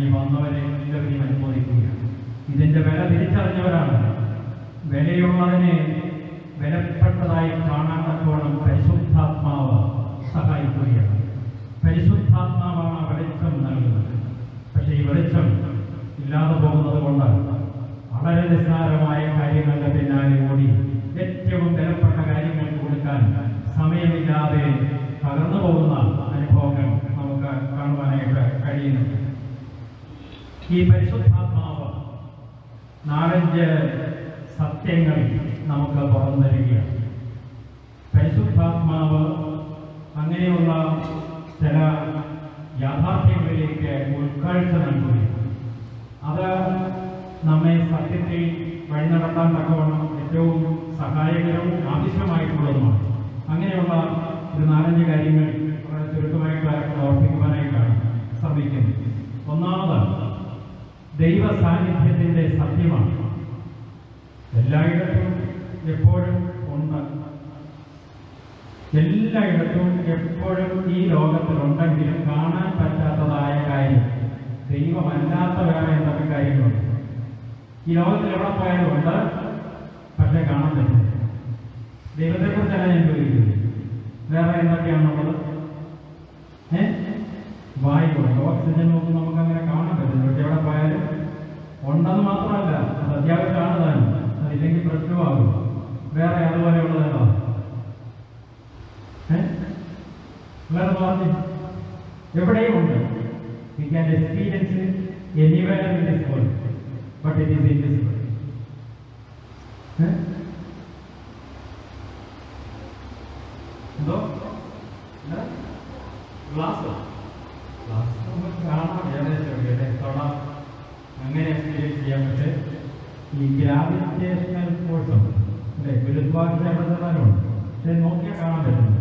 ഈ വന്നവരെ എല്ലാവരെയും അനുമോദിക്കുകയാണ്. ഇതിൻ്റെ വില തിരിച്ചറിഞ്ഞവരാണ്. വിലയുള്ളതിനെ വിലപ്പെട്ടതായി കാണാൻ തക്കവണ്ണം പരിശുദ്ധാത്മാവ് സഹായിക്കുകയാണ്. പരിശുദ്ധാത്മാവാണ് വെളിച്ചം നൽകുന്നത്. പക്ഷേ ഈ വെളിച്ചം ഇല്ലാതെ പോകുന്നത് കൊണ്ട് വളരെ നിസ്സാരമായ കാര്യങ്ങളുടെ പിന്നാലെ ഓടി ഏറ്റവും വിലപ്പെട്ട കാര്യങ്ങൾ കൊടുക്കാൻ സമയമില്ലാതെ തകർന്നു പോകുന്ന അനുഭവങ്ങൾ നമുക്ക് കാണുവാനായിട്ട് കഴിയുന്നുണ്ട്. ഈ പരിശുദ്ധാത്മാവ് 4-5 സത്യങ്ങൾ നമുക്ക് തുറന്നു തരികയാണ്. പരിശുദ്ധാത്മാവ് അങ്ങനെയുള്ള ചില യാഥാർത്ഥ്യങ്ങളിലേക്ക് ഉൾക്കാഴ്ച നൽകുകയാണ്. അത് നമ്മെ സത്യത്തിൽ വഴി നടത്താൻ തക്കവണ്ണം ഏറ്റവും സഹായകരവും ആവശ്യമായിട്ടുള്ളതുമാണ്. അങ്ങനെയുള്ള ഒരു 4-5 കാര്യങ്ങൾ വളരെ ചുരുക്കമായിട്ട് ഓർപ്പിക്കുവാനായിട്ടാണ് ശ്രമിക്കുന്നത്. ഒന്നാമത് ദൈവ സാന്നിധ്യത്തിൻ്റെ സത്യമാണ്. എല്ലായിടത്തും എപ്പോഴും ഉണ്ട്. എല്ലായിടത്തും എപ്പോഴും ഈ ലോകത്തിലുണ്ടെങ്കിലും കാണാൻ പറ്റാത്തതായ കാര്യം ദൈവമല്ലാത്ത വേറെ എന്തൊക്കെ കാര്യങ്ങളുണ്ട്. ഈ ലോകത്തിൽ എവിടെ പോയാലും ഉണ്ട്, പക്ഷെ കാണാൻ പറ്റില്ല. ദൈവത്തെക്കുറിച്ചല്ല ഞാൻ ചോദിക്കുന്നത്. വേറെ എന്തൊക്കെയാണുള്ളത്? വായുണ്ട്, ഓക്സിജൻ ഒന്നും നമുക്ക് അങ്ങനെ കാണാൻ പറ്റില്ല. പക്ഷെ എവിടെ പോയാലും ഉണ്ടെന്ന് മാത്രമല്ല, അത് അത്യാവശ്യമാണ് താനും. അതില്ലെങ്കിൽ പ്രശ്നമാകും. വേറെ അതുപോലെയുള്ളതല്ലോ വേറെ പറഞ്ഞു എവിടെയും ഉണ്ട്. We can experience it anywhere in this world, but it is invisible. എന്തോ ഗ്ലാസ് കാണാം, ഏകദേശം തൊടാം, അങ്ങനെ എക്സ്പീരിയൻസ് ചെയ്യാൻ. പക്ഷേ ഈ ഗ്രാവിറ്റേഷണൽ ഫോഴ്സും അല്ലേ, ഗുരുത്വാകർഷണമുണ്ട്. പക്ഷെ നോക്കിയാൽ കാണാൻ പറ്റുന്നു.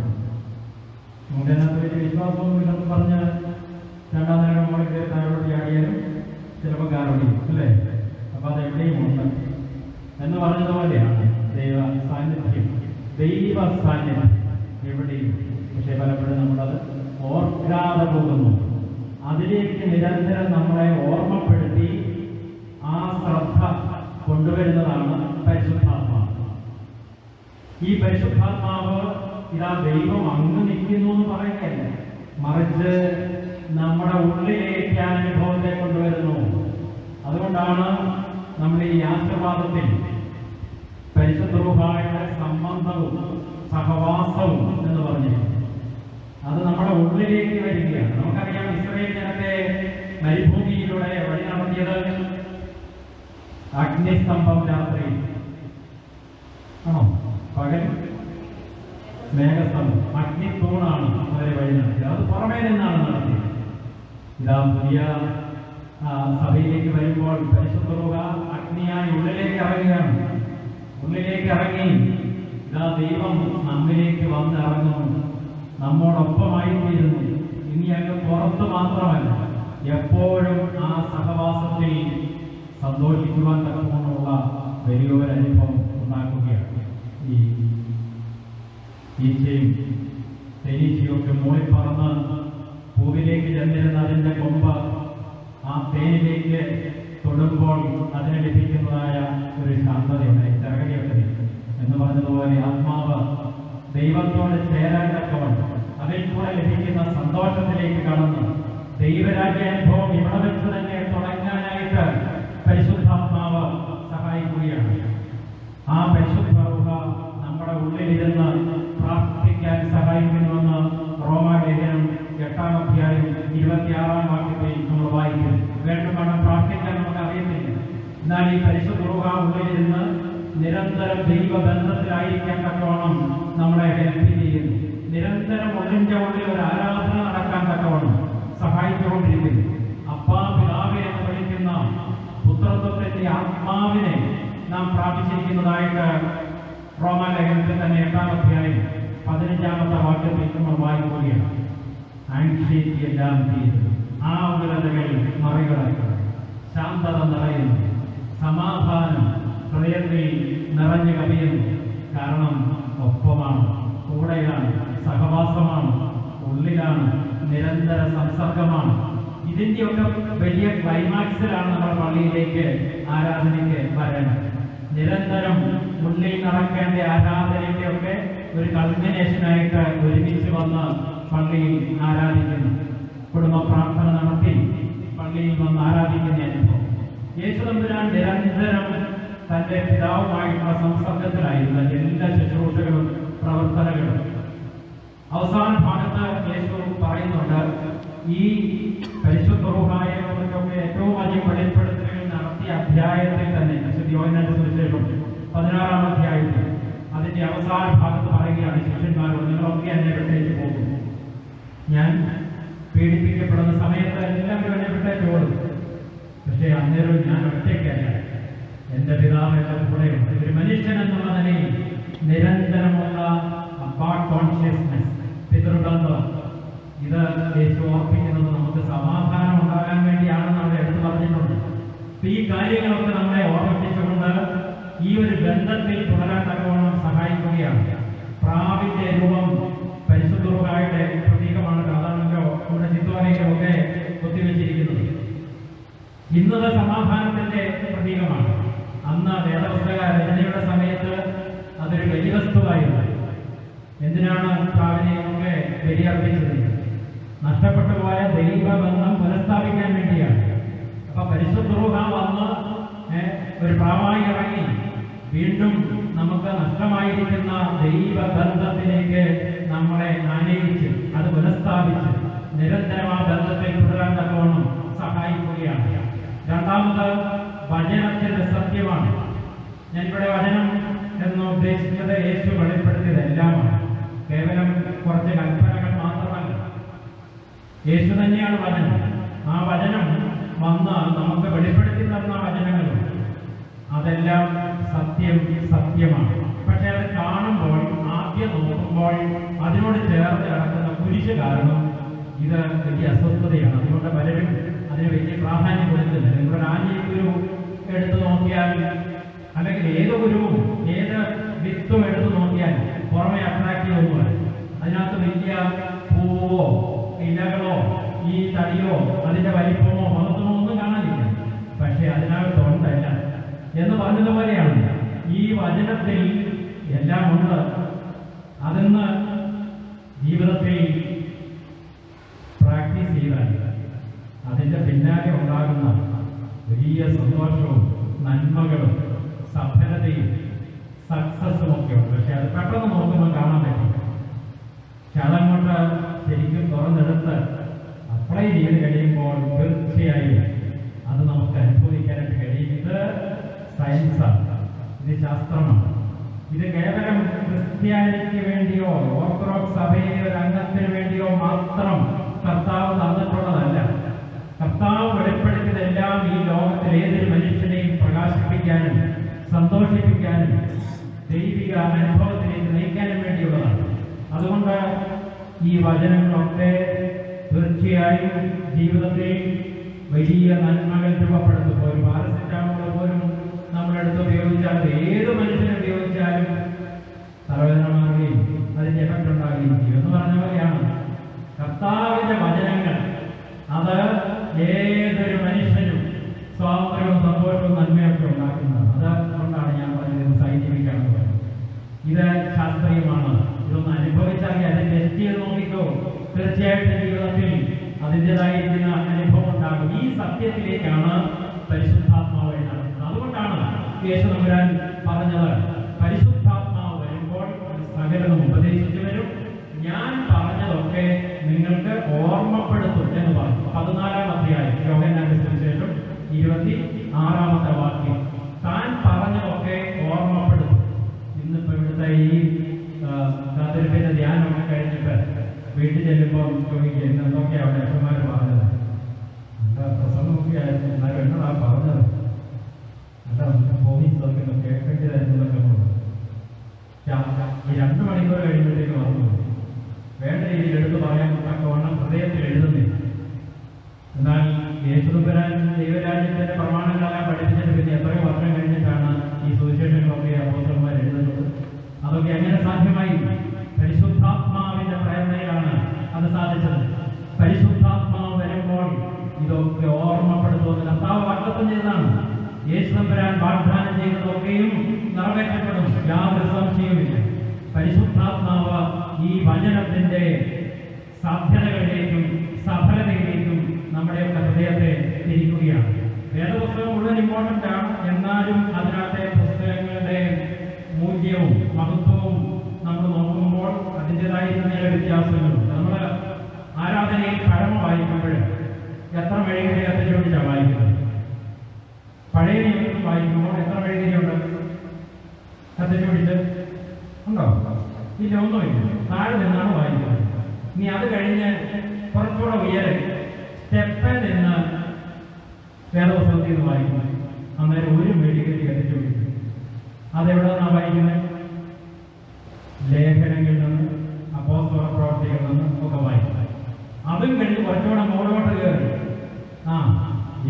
നമുക്ക് അതിനകത്ത് വലിയ വിശ്വാസമൊന്നുമില്ലെന്ന് പറഞ്ഞ് 2ാം നിലയുടെ മുകളിൽ കയറി താഴോട്ട് ചാടിയാലും ചിലപ്പോൾ കാറൊടിയും അല്ലേ. അപ്പം അത് എവിടെയും ഉണ്ട് എന്ന് പറഞ്ഞതുപോലെയാണ് ദൈവ സാന്നിധ്യം. ദൈവ സാന്നിധ്യം എവിടെയും. പക്ഷേ പലപ്പോഴും നമ്മളത് ഓർക്കാതെ പോകുന്നു. അതിലേക്ക് നിരന്തരം നമ്മളെ ഓർമ്മപ്പെടുത്തി ആ ശ്രദ്ധ കൊണ്ടുവരുന്നതാണ് പരിശുദ്ധാത്മാവ്. ഈ പരിശുദ്ധാത്മാവ് ഇതാ ദൈവം അങ്ങ് നിൽക്കുന്നു എന്ന് പറയുകയല്ല, മറിച്ച് നമ്മുടെ ഉള്ളിലേക്ക് ആ അനുഭവത്തെ കൊണ്ടുവരുന്നു. അതുകൊണ്ടാണ് നമ്മൾ ഈ ആശീർവാദത്തിൽ പരിശുദ്ധ റൂഹായുടെ സംബന്ധവും സഹവാസവും എന്ന് പറഞ്ഞിരിക്കുന്നത്. അത് നമ്മുടെ ഉള്ളിലേക്ക് വരികയാണ്. നമുക്കറിയാം, ഇസ്രായേൽ ജനത്തെ മരുഭൂമിയിലൂടെ വഴി നടത്തിയത് അഗ്നിസ്തംഭം രാത്രി ആണോ, പകൽ മേഘസ്തംഭം, അഗ്നിത്തൂണാണ് അവരെ വഴി നടത്തിയത്. അത് പുറമേ നിന്നാണ് നടത്തിയത്. ഇതാ പുതിയ സഭയിലേക്ക് വരുമ്പോൾ പരിശുദ്ധ റൂഹ അഗ്നിയായി ഉള്ളിലേക്ക് ഇറങ്ങുകയാണ്. ഉള്ളിലേക്ക് ഇറങ്ങി ഇതാ ദൈവം നമ്മിലേക്ക് വന്നിറങ്ങുന്നു, നമ്മോടൊപ്പമായിത്തീരുന്നു. ഇനി അങ്ങ് പുറത്ത് മാത്രമല്ല, എപ്പോഴുും ആ സഹവാസത്തിൽ സന്തോഷിക്കുവാൻ തക്കമുള്ള വലിയൊരു അനുഭവം ഉണ്ടാക്കുകയാണ്. ഈ ഈച്ചയും തേനീച്ചയൊക്കെ മൂളിപ്പറന്ന് പൂവിലേക്ക് ചെന്നിരുന്ന അതിൻ്റെ കൊമ്പ് ആ തേനിലേക്ക് തൊടുമ്പോൾ അതിന് ലഭിക്കുന്നതായ ഒരു ശാന്തതയുണ്ട്, ചരകടിയൊക്കെ എന്ന് പറഞ്ഞതുപോലെ ആത്മാവ് ദൈവത്തോട് ചേരാൻ തക്കവണ്ണം അതിൽ കൂടെ ലഭിക്കുന്ന സന്തോഷത്തിലേക്ക് കടന്ന് ദൈവരാജ്യാനുഭവം ഇവിടെ വെച്ച് തന്നെ തുടങ്ങാനായിട്ട് പരിശുദ്ധാത്മാവ് സഹായിക്കുകയാണ്. ആ പരിശുദ്ധ റൂഹ നമ്മുടെ ഉള്ളിലിരുന്ന് പ്രാർത്ഥിക്കാൻ സഹായിക്കുന്നുവെന്ന് റോമാലേഖനം 8-ാം അധ്യായം 26-ാം വാക്യത്തിൽ നമ്മൾ വായിക്കും. വേണം പ്രാർത്ഥിക്കാൻ നമുക്ക് അറിയത്തില്ല. എന്നാൽ ഈ പരിശുദ്ധ റൂഹ ഉള്ളിലിരുന്ന് നിരന്തരം ദൈവബന്ധത്തിലായിരിക്കാൻ തക്കവണ്ണം നമ്മളെ ഹെൽപ്പ് ചെയ്യുന്നു. നിരന്തരം ഉള്ളിൻ്റെ ഉള്ളിൽ ഒരു ആരാധന നടക്കാൻ തക്കവണ്ണം സഹായിച്ചുകൊണ്ടിരിക്കുന്നു. അപ്പാ പിതാവേ എന്ന് വിളിക്കുന്ന പുത്രത്വത്തിന്റെ ആത്മാവിനെ നാം പ്രാപിച്ചിരിക്കുന്നതായിട്ട് റോമാലേഖനത്തിൽ തന്നെ 8-ാം അധ്യായം 15-ാമത്തെ വാക്യത്തിൽ നമ്മൾ വായിക്കുകയാണ്. ആൻഷേറ്റി എല്ലാം തീരുന്നു, ആ ഉഗ്രതകൾ മറികടക്കുന്നു, ശാന്തത നിറയുന്നു, സമാധാനം ഹൃദയത്തിൽ നിറഞ്ഞു കവിയുന്നു. കാരണം ഒപ്പമാണ്, കൂടെയാണ്, സഹവാസമാണ്, ഉള്ളിലാണ്, നിരന്തര സംസർഗമാണ്. ഇതിൻ്റെയൊക്കെ വലിയ ക്ലൈമാക്സിലാണ് നമ്മൾ പള്ളിയിലേക്ക് ആരാധനയ്ക്ക് വരേണ്ടത്. നിരന്തരം ഉള്ളിൽ നടക്കേണ്ട ആരാധനയ്ക്കൊക്കെ ഒരു കൾമിനേഷനായിട്ട് ഒരുമിച്ച് വന്ന് പള്ളിയിൽ ആരാധിക്കുന്നു. കുടുംബ പ്രാർത്ഥന നടത്തി പള്ളിയിൽ വന്ന് ആരാധിക്കുന്ന അനുഭവം. യേശുതമ്പുരാൻ നിരന്തരം തൻ്റെ പിതാവുമായിട്ടുള്ള സംസർഗത്തിലായിരുന്ന എല്ലാ ശുശ്രൂഷകളും പ്രവർത്തനങ്ങളും. അവസാന ഭാഗത്ത് യേശു പറയുന്നുണ്ട്, ഈ പരിശുദ്ധ റൂഹായെ കുറിച്ചൊക്കെ ഏറ്റവും അധികം വെളിപ്പെടുത്തലുകൾ നടത്തിയ അധ്യായത്തിൽ തന്നെ, വിശുദ്ധ യോഹന്നാന്റെ സുവിശേഷം 16-ാം അധ്യായത്തിൽ അതിന്റെ അവസാന ഭാഗത്ത് പറയുകയാണ് ശിഷ്യന്മാരോട്, നിങ്ങളൊക്കെ എന്നെ വിട്ടേച്ച് പോകും. ഞാൻ പീഡിപ്പിക്കപ്പെടുന്ന സമയത്ത് എല്ലാവരും എന്നെ വിട്ടേച്ച് ഓടും. പക്ഷേ അന്നേരം ഞാൻ ഒറ്റയ്ക്കല്ല, എൻ്റെ പിതാവ് എൻ്റെ കൂടെയുണ്ട്. ഒരു മനുഷ്യൻ എന്നുള്ള നിലയിൽ നിരന്തരമുള്ള അപ്പാർട്ട് കോൺഷ്യസ്നെസ്, പിതൃബന്ധം, ഇത് യേശു ഓർപ്പിക്കുന്നത് നമുക്ക് സമാധാനം ഉണ്ടാകാൻ വേണ്ടിയാണെന്ന് അവിടെ എടുത്തു പറഞ്ഞിട്ടുണ്ട്. ഈ കാര്യങ്ങളൊക്കെ നമ്മളെ ഓർമ്മിപ്പിച്ചുകൊണ്ട് ഈ ഒരു ബന്ധത്തിൽ തുടരാൻ തക്കവണ്ണം സഹായിക്കുകയാണ്. പ്രാവിന്റെ രൂപം പരിശുദ്ധ റൂഹായുടെ പ്രതീകമാണ്. അതാണല്ലോ നമ്മുടെ ചിത്വാലയിലൊക്കെ കൊത്തിവെച്ചിരിക്കുന്നത്. ഇന്നത് സമാധാനത്തിന്റെ പ്രതീകമാണ്. അന്ന് വേദപുസ്തക രചനയുടെ സമയത്ത് അതൊരു വലിയ വസ്തുവായിരുന്നു. എന്തിനാണ് പ്രാവിനെയൊക്കെ ബലിയർപ്പിച്ചത്? നഷ്ടപ്പെട്ടു പോയ ദൈവബന്ധം പുനഃസ്ഥാപിക്കാൻ വേണ്ടിയാണ്. അപ്പൊ പരിശുദ്ധ റൂഹ വന്ന് ഒരു പ്രാവായി ഇറങ്ങി വീണ്ടും നമുക്ക് നഷ്ടമായിരിക്കുന്ന ദൈവബന്ധത്തിലേക്ക് നമ്മളെ ആനയിച്ച് അത് പുനഃസ്ഥാപിച്ച് നിരന്തരം ആ ബന്ധത്തിൽ തുടരാൻ തക്കവണ്ണം സഹായിക്കുകയാണ്. രണ്ടാമത് വചനത്തിന്റെ സത്യമാണ്. ഞാനിവിടെ വചനം എന്ന് ഉദ്ദേശിച്ചത് യേശു വെളിപ്പെടുത്തിയത് എല്ലാമാണ്. കേവലം കുറച്ച് കൽപ്പനകൾ മാത്രമല്ല, യേശു തന്നെയാണ് വചനം. ആ വചനം വന്ന് നമുക്ക് വെളിപ്പെടുത്തി തന്ന വചനങ്ങളും അതെല്ലാം സത്യമാണ്. പക്ഷെ അത് കാണുമ്പോൾ, ആദ്യം നോക്കുമ്പോൾ അതിനോട് ചേർന്ന് കിടക്കുന്ന കുരിശ് കാരണം ഇത് വലിയ അസ്വസ്ഥതയാണ്. അതുകൊണ്ട് പലരും അതിന് വലിയ പ്രാധാന്യം കൊടുക്കുന്നില്ല. നിങ്ങളുടെ ആഞ്ഞിക്കുരു എടുത്തു നോക്കിയാൽ, അല്ലെങ്കിൽ ഏത് ഗുരുവും ഏത് വിത്തും എടുത്തു നോക്കിയാൽ പുറമെ അട്രാക്റ്റീവ് ഒന്നുമല്ല. അതിനകത്ത് വലിയ പൂവോ ഇലകളോ ഈ തടിയോ അതിന്റെ വലിപ്പമോ മഹത്വമോ ഒന്നും കാണാനില്ല. പക്ഷെ അതിനകത്തുണ്ടല്ല എന്ന് പറഞ്ഞതുപോലെയാണ് ഈ വചനത്തിൽ എല്ലാം ഉണ്ട്. അതെന്ന് ജീവിതത്തിൽ പ്രാക്ടീസ് ചെയ്താൽ അതിന്റെ പിന്നാലെ ഉണ്ടാകുന്ന വലിയ സന്തോഷവും നന്മകളും സഫലതയും സക്സസും ഒക്കെ ഉണ്ട്. പക്ഷെ അത് പെട്ടെന്ന് നോക്കുമ്പോൾ കാണാൻ പറ്റും. പക്ഷെ അതങ്ങോട്ട് ശരിക്കും തുറന്നെടുത്ത് അപ്ലൈ ചെയ്ത് കഴിയുമ്പോൾ തീർച്ചയായും അത് നമുക്ക് അനുഭവിക്കാനായിട്ട് കഴിയും. ഇത് സയൻസാണ്, ഇത് ശാസ്ത്രമാണ്. ഇത് കേവലം ക്രിസ്ത്യാനിക്ക് വേണ്ടിയോ ഓർത്തഡോക്സ് സഭയിലെ ഒരു അംഗത്തിന് വേണ്ടിയോ മാത്രം കർത്താവ് തന്നിട്ടുള്ളതല്ല. കർത്താവ് വെളിപ്പെടുത്തിയതെല്ലാം ഈ ലോകത്തിൽ ഏതൊരു മനുഷ്യനെയും പ്രകാശിപ്പിക്കാനും സന്തോഷിപ്പിക്കാനും ദൈവിക അനുഭവത്തിലേക്ക് നയിക്കാനും വേണ്ടിയുള്ളതാണ്. അതുകൊണ്ട് ഈ വചനങ്ങളൊക്കെ തീർച്ചയായും ജീവിതത്തിൽ വലിയ നന്മകൾ രൂപപ്പെടുത്തും. ഒരു പാരസെറ്റാമോൾ പോലും നമ്മളെടുത്ത് ഉപയോഗിച്ചാൽ, ഏത് മനുഷ്യനെ ഉപയോഗിച്ചാലും തലവേദന മാറുകയും അതിൻ്റെ എഫക്റ്റ് ഉണ്ടാകുകയും ചെയ്യും എന്ന് പറഞ്ഞ പോലെയാണ് കർത്താവിന്റെ വചനങ്ങൾ. അത് ഏതൊരു മനുഷ്യനും സ്വാതന്ത്ര്യവും സന്തോഷവും നന്മയൊക്കെ ഉണ്ടാക്കുന്നത്. അതുകൊണ്ടാണ് ഞാൻ പറഞ്ഞത് സയന്റിഫിക്കാണെന്ന് പറയുന്നത്. ഇത് ശാസ്ത്രീയമാണ്. ഇതൊന്ന് അനുഭവിച്ചറിയാൻ, അത് ടെസ്റ്റ് ചെയ്ത് നോക്കിക്കോ. തീർച്ചയായിട്ടും ജീവിതത്തിൽ അതിൻ്റെതായിരിക്കുന്ന അനുഭവം ഉണ്ടാകും. ഈ സത്യത്തിലേക്കാണ് പരിശുദ്ധാത്മാവ് നടത്തുന്നത്. അതുകൊണ്ടാണ് യേശു തമ്പുരാൻ പറഞ്ഞത്, പരിശുദ്ധാത്മാവ് വരുമ്പോൾ സകലതും ഉപദേശിച്ചു വരും, ഞാൻ പറഞ്ഞതൊക്കെ നിങ്ങൾക്ക് ഓർമ്മപ്പെടുത്തും എന്ന് പറഞ്ഞു. 14-ാം അധ്യായം യോഹന്നാന്റെ സുവിശേഷം 26-ാമത്തെ വാക്യം. താൻ പറഞ്ഞതൊക്കെ ഓർമ്മപ്പെടുത്തും. ഇന്നിപ്പോ ഇവിടുത്തെ ഈ കാത്തിരിപ്പിന്റെ ധ്യാനമൊക്കെ കഴിഞ്ഞിട്ട് വീട്ടിൽ ചെല്ലുമ്പോൾ ചോദിക്കുക, എന്തൊക്കെയാണ് അവിടെ അച്ഛന്മാർ പറഞ്ഞത്? എന്താ പ്രസംഗമൊക്കെ ആയിരുന്നു, എന്നാലും എന്നോടാ പറഞ്ഞത്, എന്താ പോലീസൊക്കെ കേൾക്കേണ്ടതായിരുന്നതൊക്കെ ഈ 2 മണിക്കൂർ കഴിയുമ്പോഴത്തേക്ക് വന്നു. വേണ്ട രീതിയിൽ എടുത്തു പറയാൻ തക്കവണ്ണം ഹൃദയത്തിൽ എഴുതുന്നില്ല. എന്നാൽ യേശുദമ്പുരാൻ ദൈവരാജ്യത്തിന്റെ പ്രമാണങ്ങളെല്ലാം പഠിപ്പിച്ചിട്ട് പിന്നെ എത്രയോ വർഷം കഴിഞ്ഞിട്ടാണ് ഈ സുവിശേഷങ്ങളൊക്കെ അപ്പോസ്തലന്മാർ എഴുതുന്നത്. അതൊക്കെ എങ്ങനെ സാധ്യമായി? പരിശുദ്ധാത്മാവിന്റെ പ്രേരണയിലാണ് അത് സാധിച്ചത്. പരിശുദ്ധാത്മാവ് വരുമ്പോൾ ഇതൊക്കെ ഓർമ്മപ്പെടുത്തുന്നത് കർത്താവ് വാഗ്ദത്തം ചെയ്തതാണ്. യേശു തമ്പുരാൻ വാഗ്ദാനം ചെയ്തതൊക്കെയും നിറവേറ്റപ്പെടും, യാതൊരു സംശയവുമില്ല. പരിശുദ്ധാത്മാവ് ഈ വചനത്തിന്റെ സാധ്യതകളിലേക്കും സഫലതയിലേക്കും നമ്മുടെയൊക്കെ ഹൃദയത്തെ തിരിക്കുകയാണ്. വേദപുസ്തകം മുഴുവൻ ഇമ്പോർട്ടൻ്റ് ആണ്. എന്നാലും അതിനകത്തെ പുസ്തകങ്ങളുടെ മൂല്യവും മഹത്വവും നമ്മൾ നോക്കുമ്പോൾ അതിൻ്റെതായിരുന്ന ചില വ്യത്യാസങ്ങളുണ്ട്. നമ്മൾ ആരാധനയിൽ പഴമ വായിക്കുമ്പോൾ എത്ര മെഴുകുതിരി കത്തിച്ചു പിടിച്ചാണ് വായിക്കുന്നത്? പഴയ നിയമത്തിൽ വായിക്കുമ്പോൾ എത്ര മെഴുകുതിരിയുണ്ട് കത്തിച്ചു പിടിച്ച്? ഉണ്ടോ? ഇല്ല, ഒന്നുമില്ല. താഴെ നിന്നാണ് വായിക്കുന്നത്. ഇനി അത് കഴിഞ്ഞ് കുറച്ചുകൂടെ ഉയരെ സ്റ്റെപ്പിൽ നിന്ന് വേദപുസ്തകത്തിൽ നിന്ന് വായിക്കുന്നത്. അന്നേരം ഒരു മെഴുകുതിരി കത്തിച്ചു പിടിക്കും. അതെവിടെ നിന്നാണ് വായിക്കുന്നത്? ലേഖനങ്ങളിൽ നിന്ന്, അപ്പോസ്തല പ്രവർത്തികളിൽ നിന്ന് ഒക്കെ വായിക്കുന്നത്. അതും കഴിഞ്ഞ് കുറച്ചുകൂടെ മുകളിലോട്ട് കയറി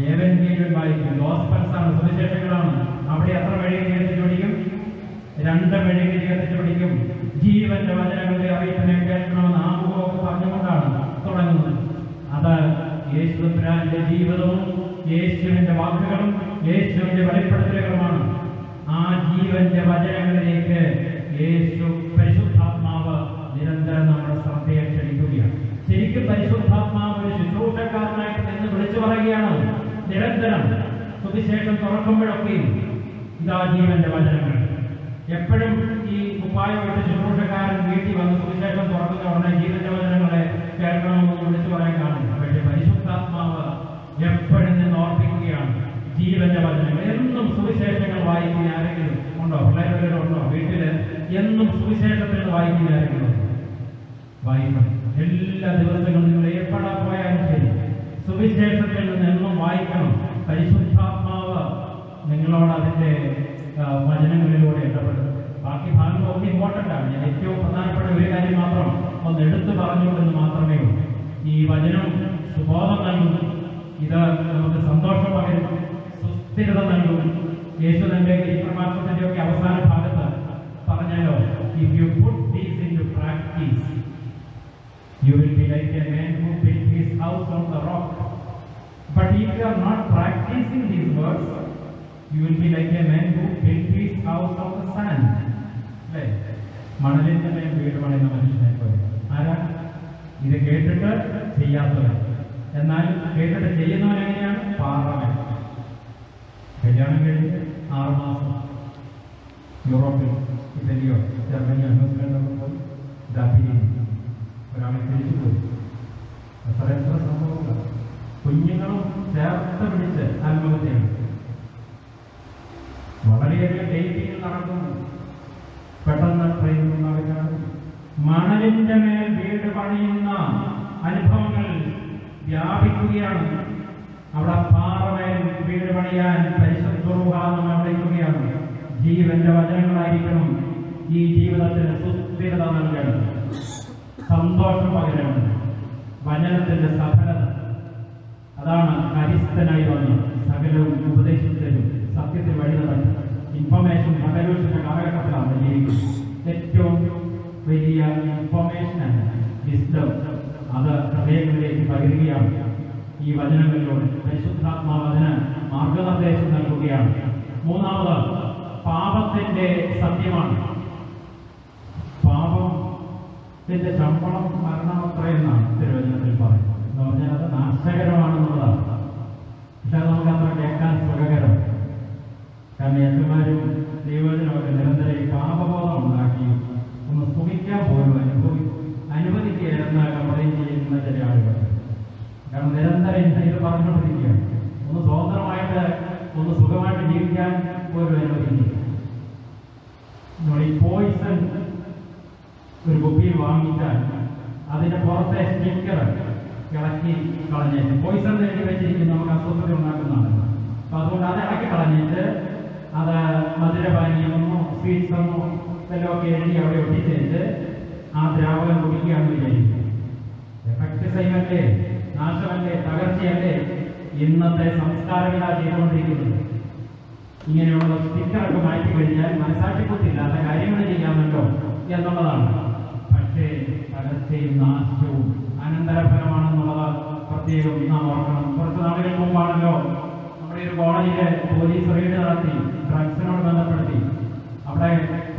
ഏവൻഗേലിയൻ വായിക്കും. ഗോസ്പൽസ് ആണ്, സുവിശേഷങ്ങളാണ്. അവിടെ എത്ര മെഴുകുതിരി കത്തിച്ചു പിടിക്കും? 2 മെഴുകുതിരി കത്തിച്ചു പിടിക്കും. ജീവന്റെ വചനങ്ങളുടെ അറിയിപ്പിനെ കേൾക്കണമെന്ന് ആമുഖമൊക്കെ പറഞ്ഞുകൊണ്ടാണ് തുടങ്ങുന്നത്. അത് യേശുവിന്റെ ജീവിതവും യേശുവിന്റെ വാക്കുകളും യേശുവിന്റെ വെളിപ്പെടുത്തലുകളുമാണ്. ആ ജീവന്റെ വചനങ്ങളിലേക്ക് യേശു പരിശുദ്ധാത്മാവ് നിരന്തരം നമ്മുടെ ശ്രദ്ധയെ ക്ഷണിക്കുകയാണ്. ശരിക്കും പരിശുദ്ധാത്മാവ് ഒരു ശുശ്രൂഷക്കാരനായിട്ട് നിന്ന് വിളിച്ചു പറയുകയാണ് നിരന്തരം. സുവിശേഷം തുറക്കുമ്പോഴൊക്കെയും ഇതാ ജീവന്റെ വചനങ്ങൾ. എപ്പോഴും ഈ കുപ്പായമായിട്ട് ശുശ്രൂഷക്കാരൻ വീട്ടിൽ വന്ന് സുവിശേഷം തുറക്കുന്ന ഉടനെ ജീവന്റെ വചനങ്ങളെ കേൾക്കണമെന്ന് വിളിച്ചു പറയാൻ കാണില്ല. പക്ഷേ പരിശുദ്ധാത്മാവ് എപ്പോഴും നിന്ന് ഓർപ്പിക്കുകയാണ് ജീവന്റെ വചനങ്ങൾ. എന്നും സുവിശേഷങ്ങൾ വായിക്കുന്ന ആരെങ്കിലും ഉണ്ടോ? പിള്ളേരെങ്കിലും ഉണ്ടോ വീട്ടില്? എന്നും സുവിശേഷത്തിൽ നിന്ന് വായിക്കുന്ന ആരെങ്കിലും വായിക്കണം. എല്ലാ ദിവസങ്ങളും നിങ്ങൾ എപ്പോഴാ പോയാലും ശരി സുവിശേഷത്തിൽ നിന്ന് എന്നും വായിക്കണം. പരിശുദ്ധാത്മാവ് നിങ്ങളോട് അതിന്റെ വചനങ്ങളിലൂടെ ഇടപെടും. ബാക്കി ഭാഗങ്ങളൊക്കെ ഇമ്പോർട്ടൻ്റ് ആണ്. ഞാൻ ഏറ്റവും പ്രധാനപ്പെട്ട ഒരു കാര്യം മാത്രം ഒന്ന് എടുത്തു പറഞ്ഞുകൊണ്ടെന്ന് മാത്രമേ ഉള്ളൂ. ഈ വചനം സുബോധം നൽകുന്നു. ഇത് നമുക്ക് സന്തോഷം പകരും, സുസ്ഥിരത നൽകും. യേശു തന്റെ പ്രഭാഷണത്തിന്റെ ഒക്കെ അവസാന ഭാഗത്ത് പറഞ്ഞല്ലോ, if you put these into practice you will be like a man who built his house on the rock. But if you are not practicing these words, you will be like a man who built his house on the sand. മണലിന്റെ മേൽ വീട് പണിയുന്ന മനുഷ്യനെ പോലെ. ആരാ ഇത് കേട്ടിട്ട് ചെയ്യാത്തവൻ? എന്നാൽ കേട്ടിട്ട് ചെയ്യുന്നവൻ എങ്ങനെയാണ്? പാറമേൽ. കല്യാണം കഴിഞ്ഞ് 6 മാസം യൂറോപ്പിൽ, ഇറ്റലിയോ ജർമ്മനിയോ ന്യൂസിലൻഡോ പോയി ഒരാളെ തിരിച്ചു പോയി. എത്ര സംഭവങ്ങൾ. കുഞ്ഞുങ്ങളും ചേർത്ത് പിടിച്ച് ആത്മഹത്യയാണ്. വളരെയധികം ഡേറ്റിംഗ് നടക്കുന്നു. പെട്ടെന്ന് ട്രെയിൻ നടക്കാണ്. മണലിന്റെ മേൽ വീട് പണിയുന്ന അനുഭവങ്ങൾ വ്യാപിക്കുകയാണ്. അവിടെ പാറമേൽ വീട് പണിയാൻ പരിശുദ്ധ റൂഹ നമ്മെ വിളിക്കുകയാണ്. ജീവന്റെ വചനങ്ങളായിരിക്കണം ഈ ജീവിതത്തിന് സുസ്ഥിരത നൽകണം, സന്തോഷം പകരണം, വചനത്തിന്റെ സഫലത. അതാണ് കരിസ്ഥനായി വന്ന് സകലവും ഉപദേശിച്ചതും സത്യത്തിൽ വഴി നടക്കും. ഇൻഫർമേഷൻ റവല്യൂഷന്റെ കാലഘട്ടത്തിലാണ് ജീവിക്കുന്നത്. ഏറ്റവും വലിയ ഇൻഫർമേഷനാണ് വിസ്ഡം. അത് ഹൃദയങ്ങളിലേക്ക് പകരുകയാണ് ഈ വചനങ്ങളിലൂടെ. പരിശുദ്ധാത്മാവ് അതിന് മാർഗനിർദ്ദേശം നൽകുകയാണ്. മൂന്നാമത് പാപത്തിന്റെ സത്യമാണ്. പാപത്തിന്റെ ശമ്പളം മരണമത്രയെന്നാണ് തിരുവചനത്തിൽ പറയുന്നത്. എന്ന് പറഞ്ഞാൽ അത് നാശകരമാണെന്നുള്ളതാണ്. പക്ഷെ അത് നമുക്ക് അത്ര കേൾക്കാൻ സുഖകരം. കാരണം യജമാരും ദൈവജനമൊക്കെ നിരന്തരം ഈ പാപബോധം ഉണ്ടാക്കി ഒന്ന് സുഖിക്കാൻ പോലും അനുവദിക്കുകയെന്ന് കംപ്ലൈൻറ്റ് ചെയ്യുന്ന ചില ആളുകൾ. കാരണം നിരന്തരം ഇത് പറഞ്ഞുകൊണ്ടിരിക്കുകയാണ്. ഒന്ന് സ്വതന്ത്രമായിട്ട് ഒന്ന് സുഖമായിട്ട് ജീവിക്കാൻ പോലും അനുവദിക്കുക. നമ്മൾ ഈ പോയിസൺ ഒരു കുപ്പിയിൽ വാങ്ങിച്ചാൽ അതിന്റെ പുറത്തെ സ്റ്റിക്കർ ഇളക്കി കളഞ്ഞേച്ച്, പോയിസൺ എഴുതി വെച്ചിരിക്കും, നമുക്ക് അസ്വസ്ഥത ഉണ്ടാക്കുന്നതാണ്. അപ്പൊ അതുകൊണ്ട് അത് ഇളക്കി കളഞ്ഞിട്ട് അത് മധുരപാനീയമൊന്നോ സ്വീറ്റ്സൊന്നോ ഇതെല്ലാമൊക്കെ എഴുതി അവിടെ ഒട്ടിച്ചേച്ച് ആ ദ്രാവകം കുടിക്കുകയാണെന്ന് വിചാരിക്കും. എഫക്ട് സൈമല്ലേ, നാശമല്ലേ, തകർച്ചയല്ലേ ഇന്നത്തെ സംസ്കാരമില്ല ചെയ്തുകൊണ്ടിരിക്കുന്നത്. ഇങ്ങനെയുള്ള സ്റ്റിക്കറൊക്കെ മാറ്റി കഴിഞ്ഞാൽ മനസാക്ഷിക്കുത്തില്ലാത്ത കാര്യങ്ങൾ ചെയ്യാമല്ലോ എന്നുള്ളതാണ്. പക്ഷേ തകർച്ചയും നാശവും അനന്തരഫലമാണെന്നുള്ളത് പ്രത്യേകം നാം ഓർക്കണം. കുറച്ച് നാളുകൾക്ക് മുമ്പാണല്ലോ നമ്മുടെ ഒരു കോളേജിലെ പോലീസ് റെയ്ഡ് നടത്തി ഡ്രഗ്സിനോട് ബന്ധപ്പെടുത്തി. അവിടെ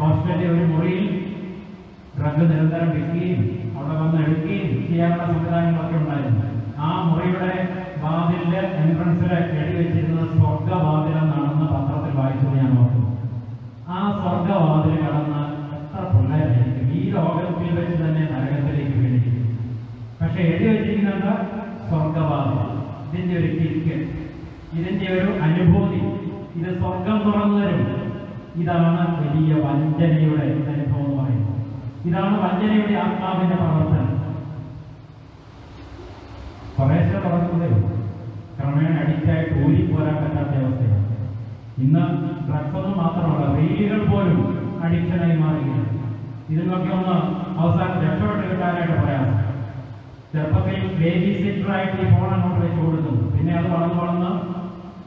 ഹോസ്റ്റലിലെ ഒരു മുറിയിൽ ഡ്രഗ് നിരന്തരം വിൽക്കുകയും അവിടെ വന്ന് എടുക്കുകയും ചെയ്യാനുള്ള സംവിധാനങ്ങളൊക്കെ ഉണ്ടായിരുന്നു. ആ മുറിയുടെ വാതിലില് എൻട്രൻസിൽ എഴുതി വെച്ചിരുന്നത് സ്വർഗവാതിലെന്നാണെന്ന് പത്രത്തിൽ വായിച്ചത് ഞാൻ ഓർക്കുന്നു. ആ സ്വർഗവാതിൽ കടന്ന് എത്ര പിള്ളേരായിരിക്കും ഈ ലോകത്തിൽ വെച്ച് തന്നെ നരകത്തിലേക്ക് വീണിരിക്കും. പക്ഷെ എഴുതി വെച്ചിരിക്കുന്നത് സ്വർഗവാതിൽ. ഇതിന്റെ ഒരു കിക്ക്, ഇതിന്റെ ഒരു അനുഭൂതി, ഇത് സ്വർഗം തുറന്നു തരും. ഇതാണ് വലിയ വഞ്ചനയുടെ അനുഭവം എന്ന് പറയുന്നത്. ഇതാണ് വഞ്ചനയുടെ ആത്മാവിന്റെ പ്രവർത്തനം. കുറേശ്ശെ തുറക്കുന്നതേ ക്രമേണ അഡിക്റ്റായിട്ട് ഊരിപ്പോരാൻ പറ്റാത്ത അവസ്ഥയാണ്. ഇന്ന് ഡ്രഗ്സൊന്നും മാത്രമല്ല, റീലുകൾ പോലും അഡിക്ഷനായി മാറുകയാണ്. ഇതിനൊക്കെ ഒന്ന് അവസാനം രക്ഷപ്പെട്ട് കിട്ടാനായിട്ട് പ്രയാസം. ചെറുപ്പത്തിൽ ബേബി സിറ്ററായിട്ട് ഈ ഫോൺ അങ്ങോട്ട് വെച്ച് കൊടുക്കുന്നു. പിന്നെ അത് വളർന്ന്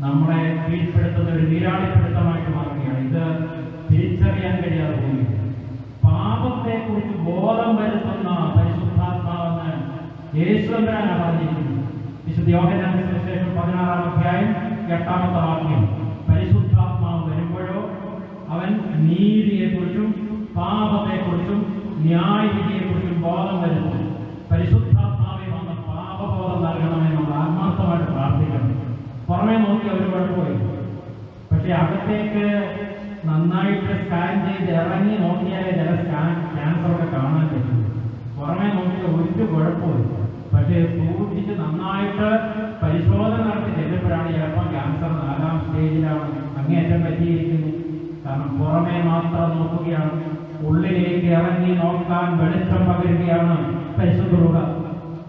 നമ്മളെ കീഴ്പ്പെടുത്തുന്ന ഒരു നീരാളിപ്പിടുത്തമായിട്ട് മാറുകയാണ്. ഇത് തിരിച്ചറിയാൻ കഴിയാതെ പോവുകയാണ്. പാപത്തെക്കുറിച്ച് ബോധം വരുത്തുന്ന പരിശുദ്ധാത്മാവെന്ന് യേശുദാനാണ് പറഞ്ഞിരിക്കുന്നത്. വിശുദ്ധ യോഹന്നാന്റെ സുവിശേഷം 16-ാം അധ്യായം 8-ാമത്തെ വാക്യം. പരിശുദ്ധാത്മാവ് വരുമ്പോഴോ അവൻ നീതിയെക്കുറിച്ചും പാപത്തെക്കുറിച്ചും ന്യായവിധിയെക്കുറിച്ചും ബോധം വരുത്തും. പരിശുദ്ധാത്മാവിൽ വന്ന് പാപബോധം നൽകണമെന്ന് നമ്മൾ ആത്മാർത്ഥമായിട്ട് പ്രാർത്ഥിക്കണം. പുറമേ നോക്കി ഒരു കുഴപ്പമില്ല, പക്ഷെ അകത്തേക്ക് നന്നായിട്ട് സ്കാൻ ചെയ്ത് ഇറങ്ങി നോക്കിയാലേ ചില ക്യാൻസറൊക്കെ കാണാൻ പറ്റും. പുറമേ നോക്കിയാൽ ഒരു കുഴപ്പമില്ല, പക്ഷേ സൂക്ഷിച്ച് നന്നായിട്ട് പരിശോധന നടത്തി ചെല്ലുമ്പോഴാണ് ചിലപ്പോൾ ക്യാൻസർ 4-ാം സ്റ്റേജിലാണ്, അങ്ങേയറ്റം പറ്റിയിരിക്കുന്നു. കാരണം പുറമേ മാത്രം നോക്കുകയാണ്, ഉള്ളിലേക്ക് ഇറങ്ങി നോക്കാൻ വെളിച്ചം പകരുകയാണ് പരിശുദ്ധ റൂഹ.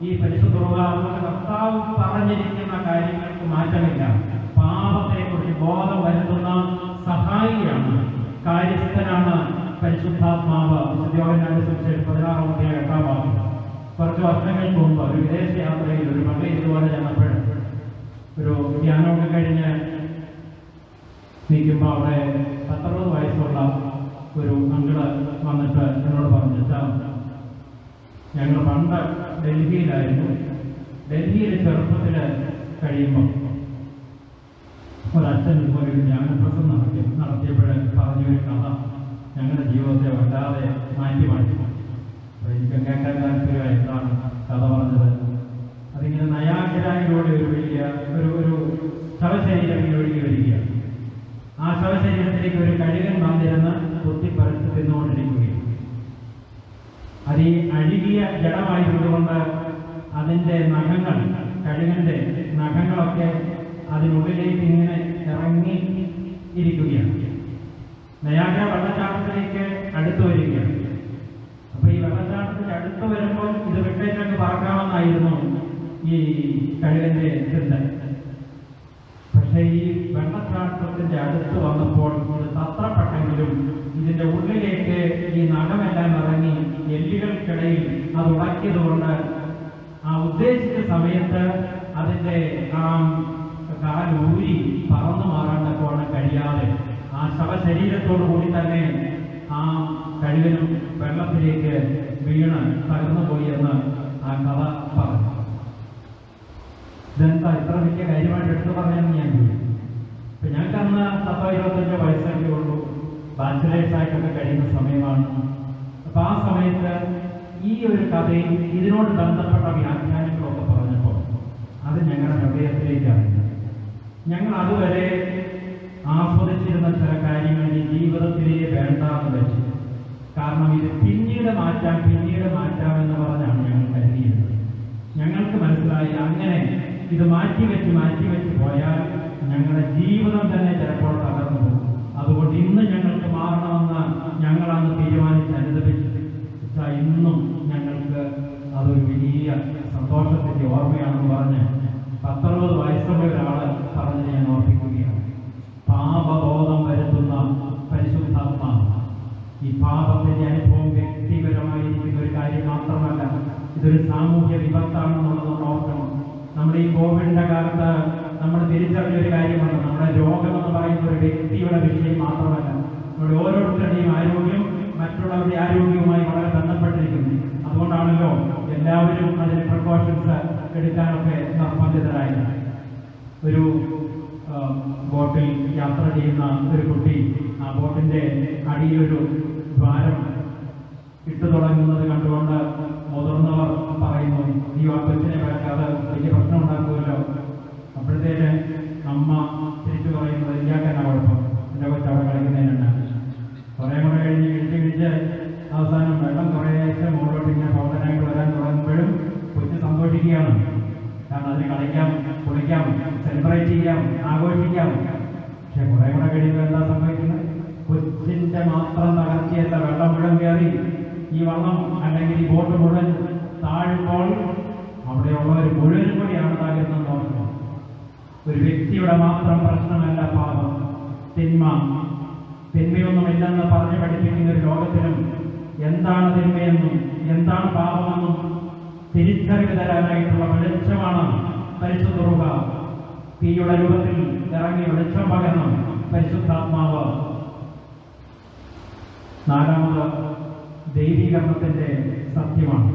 ഈ പരിശുദ്ധ റൂഹ കർത്താവ് പറഞ്ഞിരിക്കുന്ന കാര്യങ്ങൾക്ക് മാറ്റമില്ല. പാപത്തെക്കുറിച്ച് ബോധം വരുത്തുന്ന സഹായിയാണ്, കാര്യസ്ഥനാണ് പരിശുദ്ധാത്മാവ്. യോഹന്നാന്റെ സുവിശേഷം 16-ാം അധ്യായം 8-ാം വാക്യം. കുറച്ച് വർഷങ്ങൾക്ക് മുമ്പ് ഒരു വിദേശ യാത്രയിൽ ഒരു പള്ളി ഇതുപോലെ ചെന്നപ്പോൾ ഒരു ധ്യാനമൊക്കെ കഴിഞ്ഞ് നിൽക്കുമ്പോൾ അവിടെ 19 വയസ്സുള്ള ഒരു അങ്കിള് വന്നിട്ട് എന്നോട് പറഞ്ഞു, ഞങ്ങൾ പണ്ട് ഡൽഹിയിലായിരുന്നു. ഡൽഹിയിൽ ചെറുപ്പത്തിൽ കഴിയുമ്പോൾ ഒരച്ഛൻ ഇതുപോലെ ഒരു ജ്ഞാനപ്രസം നടത്തിയപ്പോൾ പറഞ്ഞൊരു കഥ ഞങ്ങളുടെ ജീവിതത്തെ വല്ലാതെ മാറ്റി. എനിക്ക് കേൾക്കാൻ താല്പര്യമായി എന്താണ് കഥ പറഞ്ഞത്. അതിങ്ങനെ നയാഗ്രയിലൂടെ ഒരു വലിയ ഒരു ശവശരീരം ഇങ്ങനെ ഒഴുകി വരികയാണ്. ആ ശവശരീരത്തിലേക്ക് ഒരു കഴുകൻ വന്നിരുന്ന് കുത്തിപ്പറിച്ച് തിന്നുകൊണ്ടിരിക്കുകയാണ്. അത് ഈ അഴുകിയ ജഡമായിരുന്നുകൊണ്ട് അതിൻ്റെ നഖങ്ങൾ, കഴുകന്റെ നഖങ്ങളൊക്കെ അതിനുള്ളിലേക്ക് ഇങ്ങനെ ഇറങ്ങി ഇരിക്കുകയാണ്. നയാഗ്ര വെള്ളച്ചാട്ടത്തിലേക്ക് അടുത്തു വരികയാണ്. അപ്പൊ ഈ വെള്ളച്ചാട്ടത്തിൽ അടുത്ത് വരുമ്പോൾ ഇത് വിട്ടേറ്റങ്ങ് പറക്കാമെന്നായിരുന്നു ഈ കഴുകന്റെ ചിന്ത. പക്ഷെ ഈ വെള്ളച്ചാട്ടത്തിന്റെ അടുത്ത് വന്നപ്പോൾ ഇത് തത്രപ്പെട്ടെങ്കിലും ഇതിന്റെ ഉള്ളിലേക്ക് ഈ നഖമെല്ലാം ഇറങ്ങി എല്ലുകൾക്കിടയിൽ അത് ഉടക്കിയതുകൊണ്ട് ആ ഉദ്ദേശിച്ച സമയത്ത് അതിന്റെ ആ കാലൂരി പറന്നു മാറാൻ കഴിയാതെ ആ ശവശരീരത്തോടു കൂടി തന്നെ ആ കഴുകനും വെള്ളത്തിലേക്ക് വീണ് തകർന്നു പോയി എന്ന് ആ കഥ പറഞ്ഞു. ഇതെന്താ ഇത്ര വലിയ കാര്യമായിട്ട് എടുത്തു പറഞ്ഞതെന്ന് ഞാൻ ചോദിച്ചു. ഇപ്പൊ ഞങ്ങൾക്ക് അന്ന് 25 വയസ്സൊക്കെ ഉള്ളൂ, ബാച്ചിലേഴ്സായിട്ടൊക്കെ കഴിയുന്ന സമയമാണ്. അപ്പൊ ആ സമയത്ത് ഈ ഒരു കഥയും ഇതിനോട് ബന്ധപ്പെട്ട വ്യാഖ്യാനങ്ങളൊക്കെ പറഞ്ഞപ്പോൾ അത് ഞങ്ങളുടെ ഹൃദയത്തിലേക്കാണ്. ഞങ്ങൾ അതുവരെ ആസ്വദിച്ചിരുന്ന ചില കാര്യങ്ങൾ ഈ ജീവിതത്തിലേ വേണ്ടാന്ന് വെച്ചു. കാരണം ഇത് പിന്നീട് മാറ്റാം എന്ന് പറഞ്ഞാണ് ഞങ്ങൾ കരുതിയിരുന്നത്. ഞങ്ങൾക്ക് മനസ്സിലായി അങ്ങനെ ഇത് മാറ്റിവെച്ച് പോയാൽ ഞങ്ങളുടെ ജീവിതം തന്നെ ചിലപ്പോൾ തകർന്നു പോകും. അതുകൊണ്ട് ഇന്ന് ഞങ്ങൾക്ക് മാറണമെന്ന് ഞങ്ങളന്ന് തീരുമാനിച്ച് അനുദപിച്ചു. ഇന്നും ഞങ്ങൾക്ക് അതൊരു വലിയ സന്തോഷത്തിന്റെ ഓർമ്മയാണെന്ന് പറഞ്ഞ് 19 വയസ്സുള്ള ഒരാള് പറഞ്ഞ് ഞാൻ ഓർപ്പിക്കുകയാണ്. പാപബോധം വരുത്തുന്ന പരിശുദ്ധാത്മാവ്. ഈ പാപത്തിന്റെ അനുഭവം വ്യക്തിപരമായിരിക്കുന്ന ഒരു കാര്യം മാത്രമല്ല, ഇതൊരു സാമൂഹ്യ വിപത്താണെന്നുള്ളത് നമ്മൾ ഓർക്കണം. നമ്മുടെ ഈ കോവിഡിന്റെ കാലത്ത് നമ്മൾ തിരിച്ചറിഞ്ഞ ഒരു കാര്യമാണ്, നമ്മുടെ രോഗം എന്ന് പറയുന്ന ഒരു വ്യക്തിയുടെ വിഷയം മാത്രമല്ല, നമ്മുടെ ഓരോരുത്തരുടെയും ആരോഗ്യം മറ്റുള്ളവരുടെ ആരോഗ്യവുമായി വളരെ ബന്ധപ്പെട്ടിരിക്കുന്നു. അതുകൊണ്ടാണല്ലോ എല്ലാവരും അതിന് പ്രിക്കോഷൻസ് എടുക്കാനൊക്കെ ഉണ്ടായി. ഒരു ബോട്ടിൽ യാത്ര ചെയ്യുന്ന ഒരു കുട്ടി ആ ബോട്ടിൻ്റെ അടിയിലൊരു ദ്വാരം ഇട്ടു തുടങ്ങുന്നത് കണ്ടുകൊണ്ട് മുതിർന്നവർ പറയുന്നു, ഈ ആ കൊച്ചിനെ അത് വലിയ പ്രശ്നം ഉണ്ടാക്കുമല്ലോ. അപ്പോഴത്തേന് അമ്മ തിരിച്ചു പറയുന്നത്, ഇയാൾക്കെന്നാ കുഴപ്പം, എൻ്റെ കൊച്ചവിടെ കളിക്കുന്നതിനുണ്ട്. കുറേ കൂടെ കഴിഞ്ഞ് കിഴിച്ച് അവസാനം വെള്ളം കുറേശ്ശെ മുകളിലോട്ട് ഇങ്ങനെ പോകാനായിട്ട് വരാൻ തുടങ്ങുമ്പോഴും കൊച്ച് സന്തോഷിക്കുകയാണ്. കാരണം അതിന് കളിക്കാം, കുളിക്കാം, സെലിബ്രേറ്റ് ചെയ്യാം, ആഘോഷിക്കാം. പക്ഷെ കുറേ കൂടെ കഴിയുമ്പോൾ എന്താ സംഭവിക്കുന്നത്? കൊച്ചിൻ്റെ മാത്രം തകർച്ചയല്ല, വെള്ളം മുഴുവൻ കയറി ഈ വള്ളം അല്ലെങ്കിൽ ഈ ബോട്ട് മുഴുവൻ താഴുമ്പോൾ അവിടെയുള്ളവർ മുഴുവനും കൂടിയാണ് തകരുന്നത്. ഓർക്കണം, ഒരു വ്യക്തിയുടെ മാത്രം പ്രശ്നമല്ല പാപം, തിന്മയൊന്നുമില്ലെന്ന് പറഞ്ഞ് പഠിപ്പിക്കുന്ന ഒരു ലോകത്തിലും എന്താണ് തിന്മയെന്നും എന്താണ് പാപമെന്നും തിരിച്ചറിവ് തരാനായിട്ടുള്ള വെളിച്ചമാണ് പരിശുദ്ധ റൂഹ. തീയുടെ രൂപത്തിൽ ഇറങ്ങി വെളിച്ചം പകരണം പരിശുദ്ധാത്മാവ്. നാലാമത് ദൈവീകരണത്തിന്റെ സത്യമാണ്.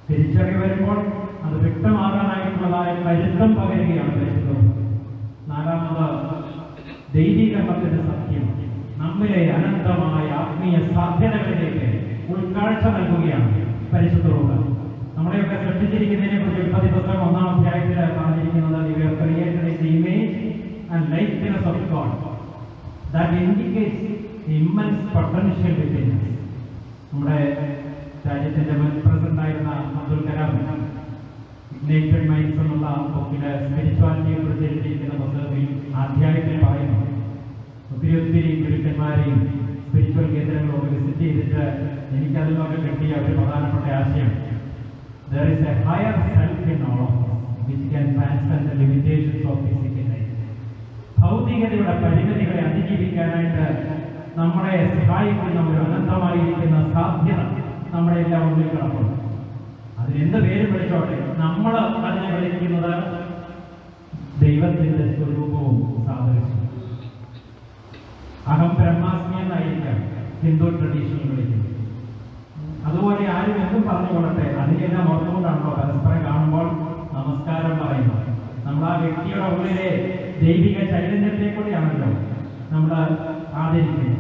തിരിച്ചറിവ് വരുമ്പോൾ അത് വ്യക്തമാകാനായിട്ടുള്ളതായ കരുത്തം പകരുകയാണ് പരിശുദ്ധ റൂഹ. നാലാമത് ദൈവീകരണത്തിന്റെ സത്യം നമ്മിലെ അനന്തമായ ആത്മീയ സാധ്യതകളിലേക്ക് ഉൾക്കാഴ്ച നൽകുകയാണ് പരിശുദ്ധ റൂഹ. നമ്മളെയൊക്കെ സൃഷ്ടിച്ചിരിക്കുന്നതിനെ കുറിച്ച് ഉൽപ്പത്തി പുസ്തകം 1-ാം അധ്യായത്തിൽ പറഞ്ഞിരിക്കുന്നത്, "You were created in the image and likeness of God." That indicates the immense potential within us. നമ്മുടെ രാജ്യത്തിന്റെ മുൻ പ്രസിഡന്റായിരുന്ന അബ്ദുൽ കലാം ഇഗ്നൈറ്റഡ് മൈൻഡ്സ് എന്നുള്ള ബുക്കില് സ്പിരിച്വാലിറ്റിയെ കുറിച്ച് എഴുതിയിരിക്കുന്ന പുസ്തകത്തിൽ അധ്യായത്തിൽ പറയുന്നു, ഒത്തിരി ഗുരുക്കന്മാരെയും സ്പിരിച്വൽ കേന്ദ്രങ്ങളൊക്കെ വിസിറ്റ് ചെയ്തിട്ട് എനിക്കതിലൊക്കെ കിട്ടിയ ഒരു പ്രധാനപ്പെട്ട ആശയം, there is a higher self in all of us which can transcend the limitations of physical life. ഭൗതികതയുടെ പരിമിതികളെ അതിജീവിക്കാനായിട്ട് നമ്മളെ സഹായിക്കുന്ന ഒരു അനന്തമായിരിക്കുന്ന സാധ്യത നമ്മുടെ എല്ലാം ഉള്ളിൽ കിടപ്പുണ്ട്. അതിനെന്ത് പേര് വിളിച്ചോട്ടെ, നമ്മൾ അതിനെ വിളിക്കുന്നത് ദൈവത്തിന്റെ സ്വരൂപവും സാദൃശ്യവും. അഹം ബ്രഹ്മാസ്മി എന്നായിരിക്കാം ഹിന്ദു ട്രഡീഷനിൽ വിളിക്കുന്നത്. അതുപോലെ ആരും എന്തും പറഞ്ഞുകൊള്ളട്ടെ, അതിനെല്ലാം ഓർത്തുകൊണ്ടാണല്ലോ പരസ്പരം കാണുമ്പോൾ നമസ്കാരം പറയുന്നത്. നമ്മൾ ആ വ്യക്തിയുടെ ഉള്ളിലെ ദൈവിക ചൈതന്യത്തെ കൂടിയാണല്ലോ നമ്മൾ ആദരിക്കുന്നത്.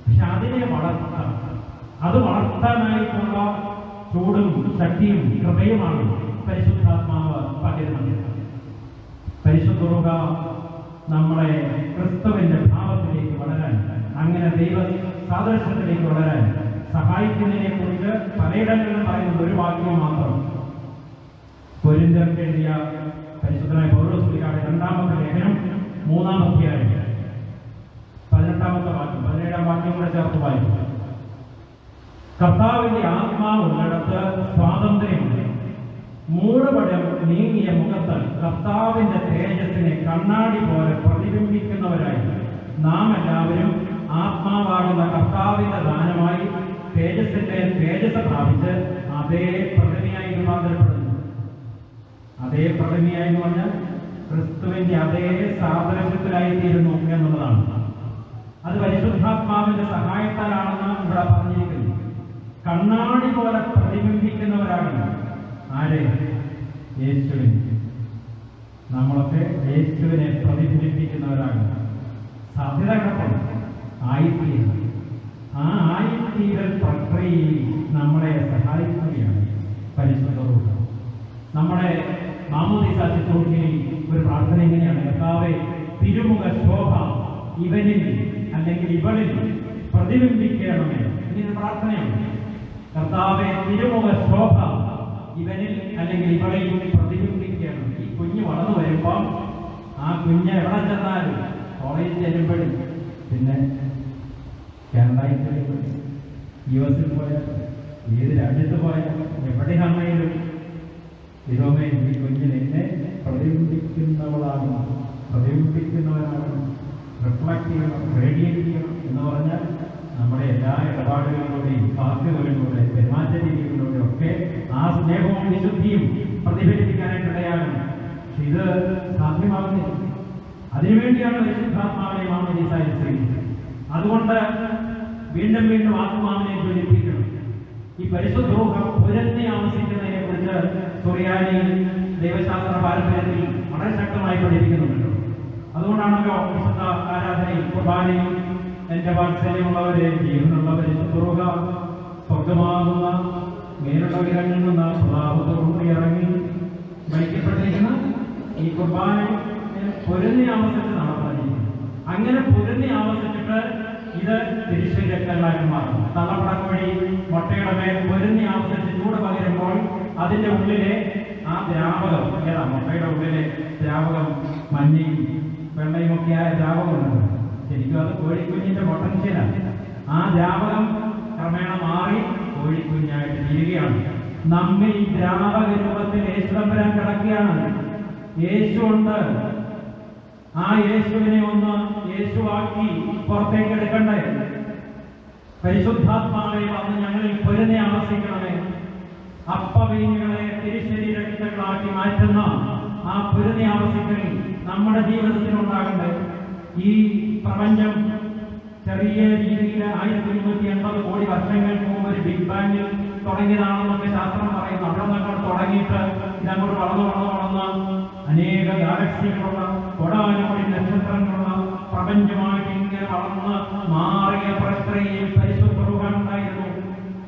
പക്ഷെ അതിനെ വളർത്താൻ, അത് വളർത്താനായിട്ടുള്ള ചൂടും ശക്തിയും കൃപയുമാണ് പരിശുദ്ധാത്മാവ് പകരുന്നത്. പരിശുദ്ധ റൂഹ നമ്മളെ ക്രിസ്തുവിന്റെ ഭാവത്തിലേക്ക് വളരാൻ, അങ്ങനെ ദൈവ സാദൃശ്യത്തിലേക്ക് വളരാൻ സഹായിക്കുന്നതിനെ കുറിച്ച് പലയിടങ്ങളിലും പറയുന്നത് ഒരു വാക്യം മാത്രം. കൊരിന്ത്യർക്ക് എഴുതിയ പരിശുദ്ധനായ പൗലോസ്ലീഹയുടെ 2-ാമത്തെ ലേഖനം 3-ാം അധ്യായം 18-ാമത്തെ വാക്യം, 17-ാം വാക്യം കൂടെ ചേർത്ത് വായിക്കും. കർത്താവിന്റെ ആത്മാവ് ഉള്ളിടത്ത് സ്വാതന്ത്ര്യമുണ്ട്. മൂടുപടം നീങ്ങിയ മുഖത്ത് കർത്താവിന്റെ തേജസ്സിനെ കണ്ണാടി പോലെ പ്രതിബിംബിക്കുന്നവരായി നാം എല്ലാവരും ആത്മാവാകുന്ന കർത്താവിന്റെ ദാനമായി തേജസ്സിന്റെ തേജസ് പ്രാപിച്ച് അതേ പ്രതിമയായി രൂപാന്തരപ്പെടുന്നു. അതേ പ്രതിമയായി എന്ന് പറഞ്ഞാൽ ക്രിസ്തുവിന്റെ അതേ സാദൃശ്യത്തിലായിത്തീരുന്നു എന്നുള്ളതാണ്. അത് പരിശുദ്ധാത്മാവിന്റെ സഹായത്താലാണെന്ന് ഇവിടെ പറഞ്ഞിരിക്കുന്നു. കണ്ണാടി പോലെ പ്രതിബിംബിക്കുന്നവരാകുന്നു. ആരെ? യേശുവിനെ. നമ്മളൊക്കെ യേശുവിനെ പ്രതിബിംബിക്കുന്നവരാകുന്നു. സാധ്യത കിടപ്പുണ്ട് ആയിത്തീരുന്നു. ആ ആയിത്തീരൽ പ്രക്രിയയിൽ നമ്മളെ സഹായിക്കുകയാണ് പരിശുദ്ധ റൂഹ. നമ്മുടെ മാമോദീസ ശുശ്രൂഷയിൽ ഒരു പ്രാർത്ഥന ഇങ്ങനെയാണ്: കർത്താവേ, തിരുമുഖ ശോഭ ഇവനിൽ അല്ലെങ്കിൽ ഇവളിൽ പ്രതിബിംബിക്കണമേ. ഇങ്ങനെ പ്രാർത്ഥനയാണ്. കർത്താവേ, തിരുമുഖ ശോഭ ഇവനിൽ അല്ലെങ്കിൽ ഇവളിൽ പ്രതിബിംബിക്കണം. ഈ കുഞ്ഞ് വളർന്നു വരുമ്പം ആ കുഞ്ഞ് എവിടെ ചെന്നാലും, കോളേജിൽ ചെല്ലുമ്പോഴും, പിന്നെ കാനഡയിൽ ചെല്ലുമ്പോഴും, US-ൽ പോയാലും, ഏത് രാജ്യത്ത് പോയാലും, എവിടെയാണെങ്കിലും ഇതോമേ ഈ കുഞ്ഞിനെ പ്രതിബിംബിക്കുന്നവളാകണം, പ്രതിബിംബിക്കുന്നവരാകണം, റിഫ്ലക്ട് ചെയ്യണം, റേഡിയേറ്റ് ചെയ്യണം എന്ന് പറഞ്ഞാൽ നമ്മുടെ എല്ലാ ഇടപാടുകളിലൂടെയും വാക്കുകളിലൂടെ പെരുമാറ്റ രീതികളിലൂടെ ഒക്കെ ആ സ്നേഹവും വിശുദ്ധിയും പ്രതിഫലിപ്പിക്കാനായിട്ടിടയാകണം. ഇത് സാധ്യമാകുന്നില്ല. അതിനുവേണ്ടിയാണ് പരിശുദ്ധാത്മാവിനെ മാമോദീസയിൽ സ്വീകരിച്ചത്. അതുകൊണ്ട് വീണ്ടും വീണ്ടും ആത്മാവിനെ ജ്വലിപ്പിക്കണം. ഈ പരിശുദ്ധ റൂഹ പുരത്തി ആവശ്യിക്കുന്നതിനെ കുറിച്ച് ഇത് സുറിയാനി ദൈവശാസ്ത്ര പാരമ്പര്യത്തിൽ വളരെ ശക്തമായി പഠിപ്പിക്കുന്നുണ്ടല്ലോ. അതുകൊണ്ടാണല്ലോ വിശുദ്ധ ആരാധനയിൽ കുർബാനയും എൻ്റെ വാത്സല്യമുള്ളവരെ, ജീവനുള്ള പരിശുദ്ധ സ്വർഗമാകുന്ന മേലുള്ള ഉയരങ്ങളിൽ നിന്ന് പ്രതാപത്തോടുകൂടി ഇറങ്ങി വഹിക്കപ്പെട്ടിരിക്കുന്ന ഈ കുർബാന പൊരുന്നി ആവസിച്ച് നടന്നിരിക്കുന്നു. അങ്ങനെ പൊരുന്നി ആവസിച്ചിട്ട് ഇത് തിരിശ്ശേരി രക്തങ്ങളായിട്ട് മാറും. തള്ളപ്പടക്കം വഴി മുട്ടയുടെ മേൽ പൊരുന്നി ആവസിച്ച് ചൂട് പകരുമ്പോൾ അതിൻ്റെ ഉള്ളിലെ ആ ദ്രാവകം ഏതാ? മുട്ടയുടെ ഉള്ളിലെ ദ്രാവകം മഞ്ഞയും വെള്ളയും ഒക്കെ ആയ ദ്രാവകമുണ്ട്. ശരിക്കും അത് കോഴിക്കുഞ്ഞിന്റെ പൊട്ടൻഷ്യലാണ്. ആ ദ്രാവകം ക്രമേണ മാറി കോഴിക്കുഞ്ഞായിട്ട് തീരുകയാണ്. നമ്മിൽ ദ്രാവക രൂപത്തിൽ യേശുദമ്പരാൻ കിടക്കുകയാണ്. യേശു ഉണ്ട്. ആ യേശുവിനെ ഒന്ന് യേശുവാക്കി പുറത്തേക്ക് എടുക്കണ്ടേ? പരിശുദ്ധാത്മാവെ വന്ന് ഞങ്ങളിൽ പൊരുന്നെ ആവസിക്കണമേ. അപ്പവീഞ്ഞുകളെ തിരിശ്ശേരി രക്തങ്ങളാക്കി മാറ്റുന്ന ആ പൊരുന്നെ ആവസിക്കൽ നമ്മുടെ ജീവിതത്തിൽ ഉണ്ടാകണ്ടേ? ഈ പ്രപഞ്ചം ചെറിയ രീതിയിൽ 1380 കോടി വർഷങ്ങൾക്ക് മുമ്പ് ഒരു ബിഗ് ബാങ്ങിൽ തുടങ്ങിയതാണെന്നൊക്കെ ശാസ്ത്രം പറയുന്നു. അവിടെ നിന്നൊക്കെ തുടങ്ങിയിട്ട് ഇതങ്ങോട്ട് വളർന്ന് അനേക ഗാലക്സികളുള്ള കൊടാനുകൂടി നക്ഷത്രങ്ങളുള്ള പ്രപഞ്ചമായിട്ട് ഇങ്ങനെ വളർന്ന് മാറിയ പ്രക്രിയയിൽ പരിശുദ്ധ ഉണ്ടായിരുന്നു.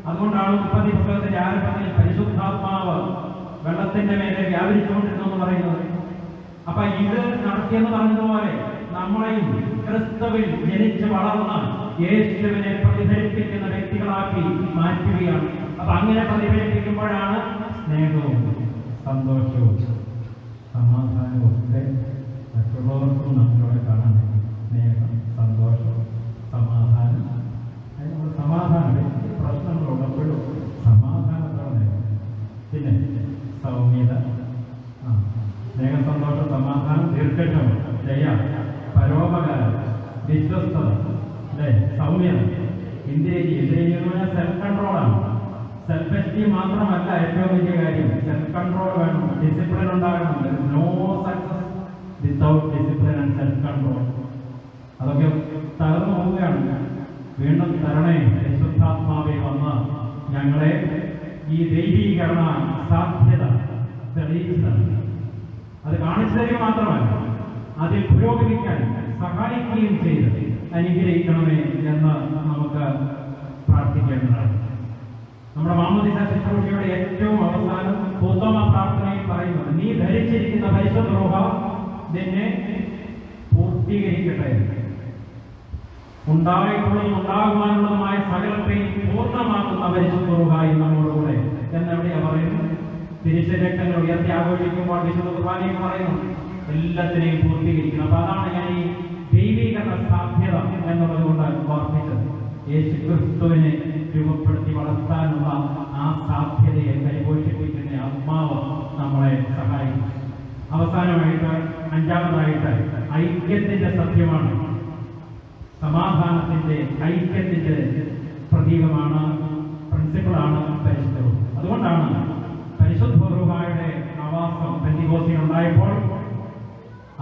അതുകൊണ്ടാണ് ഉൽപ്പത്തി പുസ്തകത്തിന്റെ ആരംഭത്തിൽ പരിശുദ്ധാത്മാവ് വെള്ളത്തിന്റെ മേലെ വ്യാപരിച്ചുകൊണ്ടിരുന്നു എന്ന് പറയുന്നത്. അപ്പൊ ഇത് നടത്തിയെന്ന് പറഞ്ഞതുപോലെ നമ്മളെയും ക്രിസ്തുവിൽ ജനിച്ച് വളർന്ന യേശുവിനെ പ്രതിഫലിപ്പിക്കുന്ന വ്യക്തികളാക്കി മാറ്റുകയാണ്. അപ്പൊ അങ്ങനെ പ്രതിഫലിപ്പിക്കുമ്പോഴാണ് സ്നേഹവും സന്തോഷവും സമാധാനവും ഒക്കെ മറ്റുള്ളവർക്കും നമ്മളോട് കാണാൻ പറ്റും. സ്നേഹം, സന്തോഷം, സമാധാനം. നമ്മൾ സമാധാനം പ്രശ്നങ്ങളുള്ളപ്പോഴും സമാധാനത്തോടെ. പിന്നെ സൗമ്യത, സ്നേഹം, സന്തോഷം, സമാധാനം, ദീർഘക്ഷമ, ദയ, പരോപകാരം, വിശ്വസ്തത, അല്ലേ, സൗമ്യത, ഇന്ദ്രിയ സെൽഫ് കൺട്രോളാണ്. സെൽഫ് എസ്റ്റീം മാത്രമല്ല ഏറ്റവും വലിയ കാര്യം. സെൽഫ് കൺട്രോൾ വേണം, ഡിസിപ്ലിൻ ഉണ്ടാകണം. No success without discipline and self control. അതൊക്കെ തകർന്നു പോവുകയാണ്. വീണ്ടും തരണേ പരിശുദ്ധാത്മാവെ വന്ന് ഞങ്ങളെ ഈ ദൈവീകരണ സാധ്യത തെളിയിച്ചു. അത് കാണിച്ചു തരിക മാത്രമല്ല, അതിൽ പുരോഗമിക്കാൻ സഹായിക്കുകയും ചെയ്ത് അനുഗ്രഹിക്കണമേ എന്ന് നമുക്ക് പ്രാർത്ഥിക്കേണ്ടതാണ്. നമ്മുടെ മാമോദീസ ശുശ്രൂഷയുടെ ഏറ്റവും അവസാനം ഉത്തമ പ്രാർത്ഥനയിൽ പറയുന്നത്, നീ ധരിച്ചിരിക്കുന്ന പരിശുദ്ധ റൂഹ നിന്നെ പൂർത്തീകരിക്കട്ടെ. ഉണ്ടായിട്ടുള്ളതും ഉണ്ടാകുവാനുള്ളതുമായ സകലത്തെയും പൂർണ്ണമാക്കുന്ന പരിശുദ്ധ റൂഹ നമ്മോടുകൂടെ എന്നെവിടെയാ പറയുന്നു? തിരിശ്ശേരി രക്തങ്ങൾ ഉയർത്തി ആഘോഷിക്കുമ്പോൾ വിശുദ്ധ കുർബാനയിൽ പറയുന്നു എല്ലാത്തിനെയും പൂർത്തീകരിക്കണം. അപ്പൊ അതാണ് ഞാൻ ഈ ദൈവീകരണ സാധ്യത എന്നുള്ളത് കൊണ്ട് ഓർപ്പിച്ചത്. യേശു ക്രിസ്തുവിനെ രൂപപ്പെടുത്തി വളർത്താനുള്ള ആ സാധ്യതയെ പരിപോഷിപ്പിക്കുന്ന ആത്മാവ് നമ്മളെ സഹായിക്കും. അവസാനമായിട്ട് അഞ്ചാമതായിട്ട് ഐക്യത്തിന്റെ സത്യമാണ്, സമാധാനത്തിന്റെ ഐക്യത്തിന്റെ പ്രതീകമാണ്, പ്രിൻസിപ്പിളാണ് പരിശുദ്ധവും. അതുകൊണ്ടാണ് പരിശുദ്ധ റൂഹായുടെ ആവാസം പെന്തിക്കോസ്തിൽ ഉണ്ടായപ്പോൾ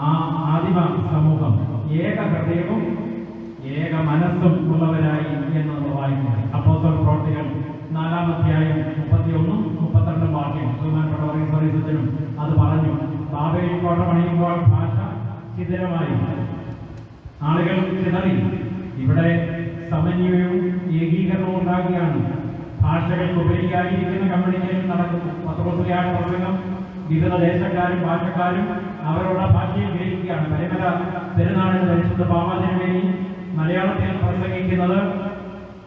ആ ആദിമ സമൂഹം ഏക ഹൃദയവും ഏക മനസ്സും ഉള്ളവരായി എന്ന് നമ്മൾ വായിക്കുന്നത്. അപ്പോസ്തല പ്രവൃത്തികൾ 4-ാം അധ്യായം 31, 32 വാക്യം ബഹുമാനപ്പെട്ടവരും അത് പറഞ്ഞു. ബാബേൽ കോട്ട പണിയുമ്പോൾ ഭാഷ ശിഥിലമായി, ആളുകൾ ചിതറി. ഇവിടെ സമന്വയവും ഏകീകരണവും ഉണ്ടാകുകയാണ്. ഭാഷകൾക്ക് ഉപരിയായിരിക്കുന്ന കമ്മ്യൂണിക്കേഷൻ നടക്കുന്നു. പത്രോസ്ലിയുടെ പ്രസംഗം വിവിധ ദേശക്കാരും ഭാഷക്കാരും അവരുടെ ഭാഷയിൽ ഗ്രഹിക്കുകയാണ്. പരമര പെരുന്നാളിന് പരിശുദ്ധ പാവാതിന് വേണ്ടി മലയാളത്തിൽ പ്രസംഗിക്കുന്നത്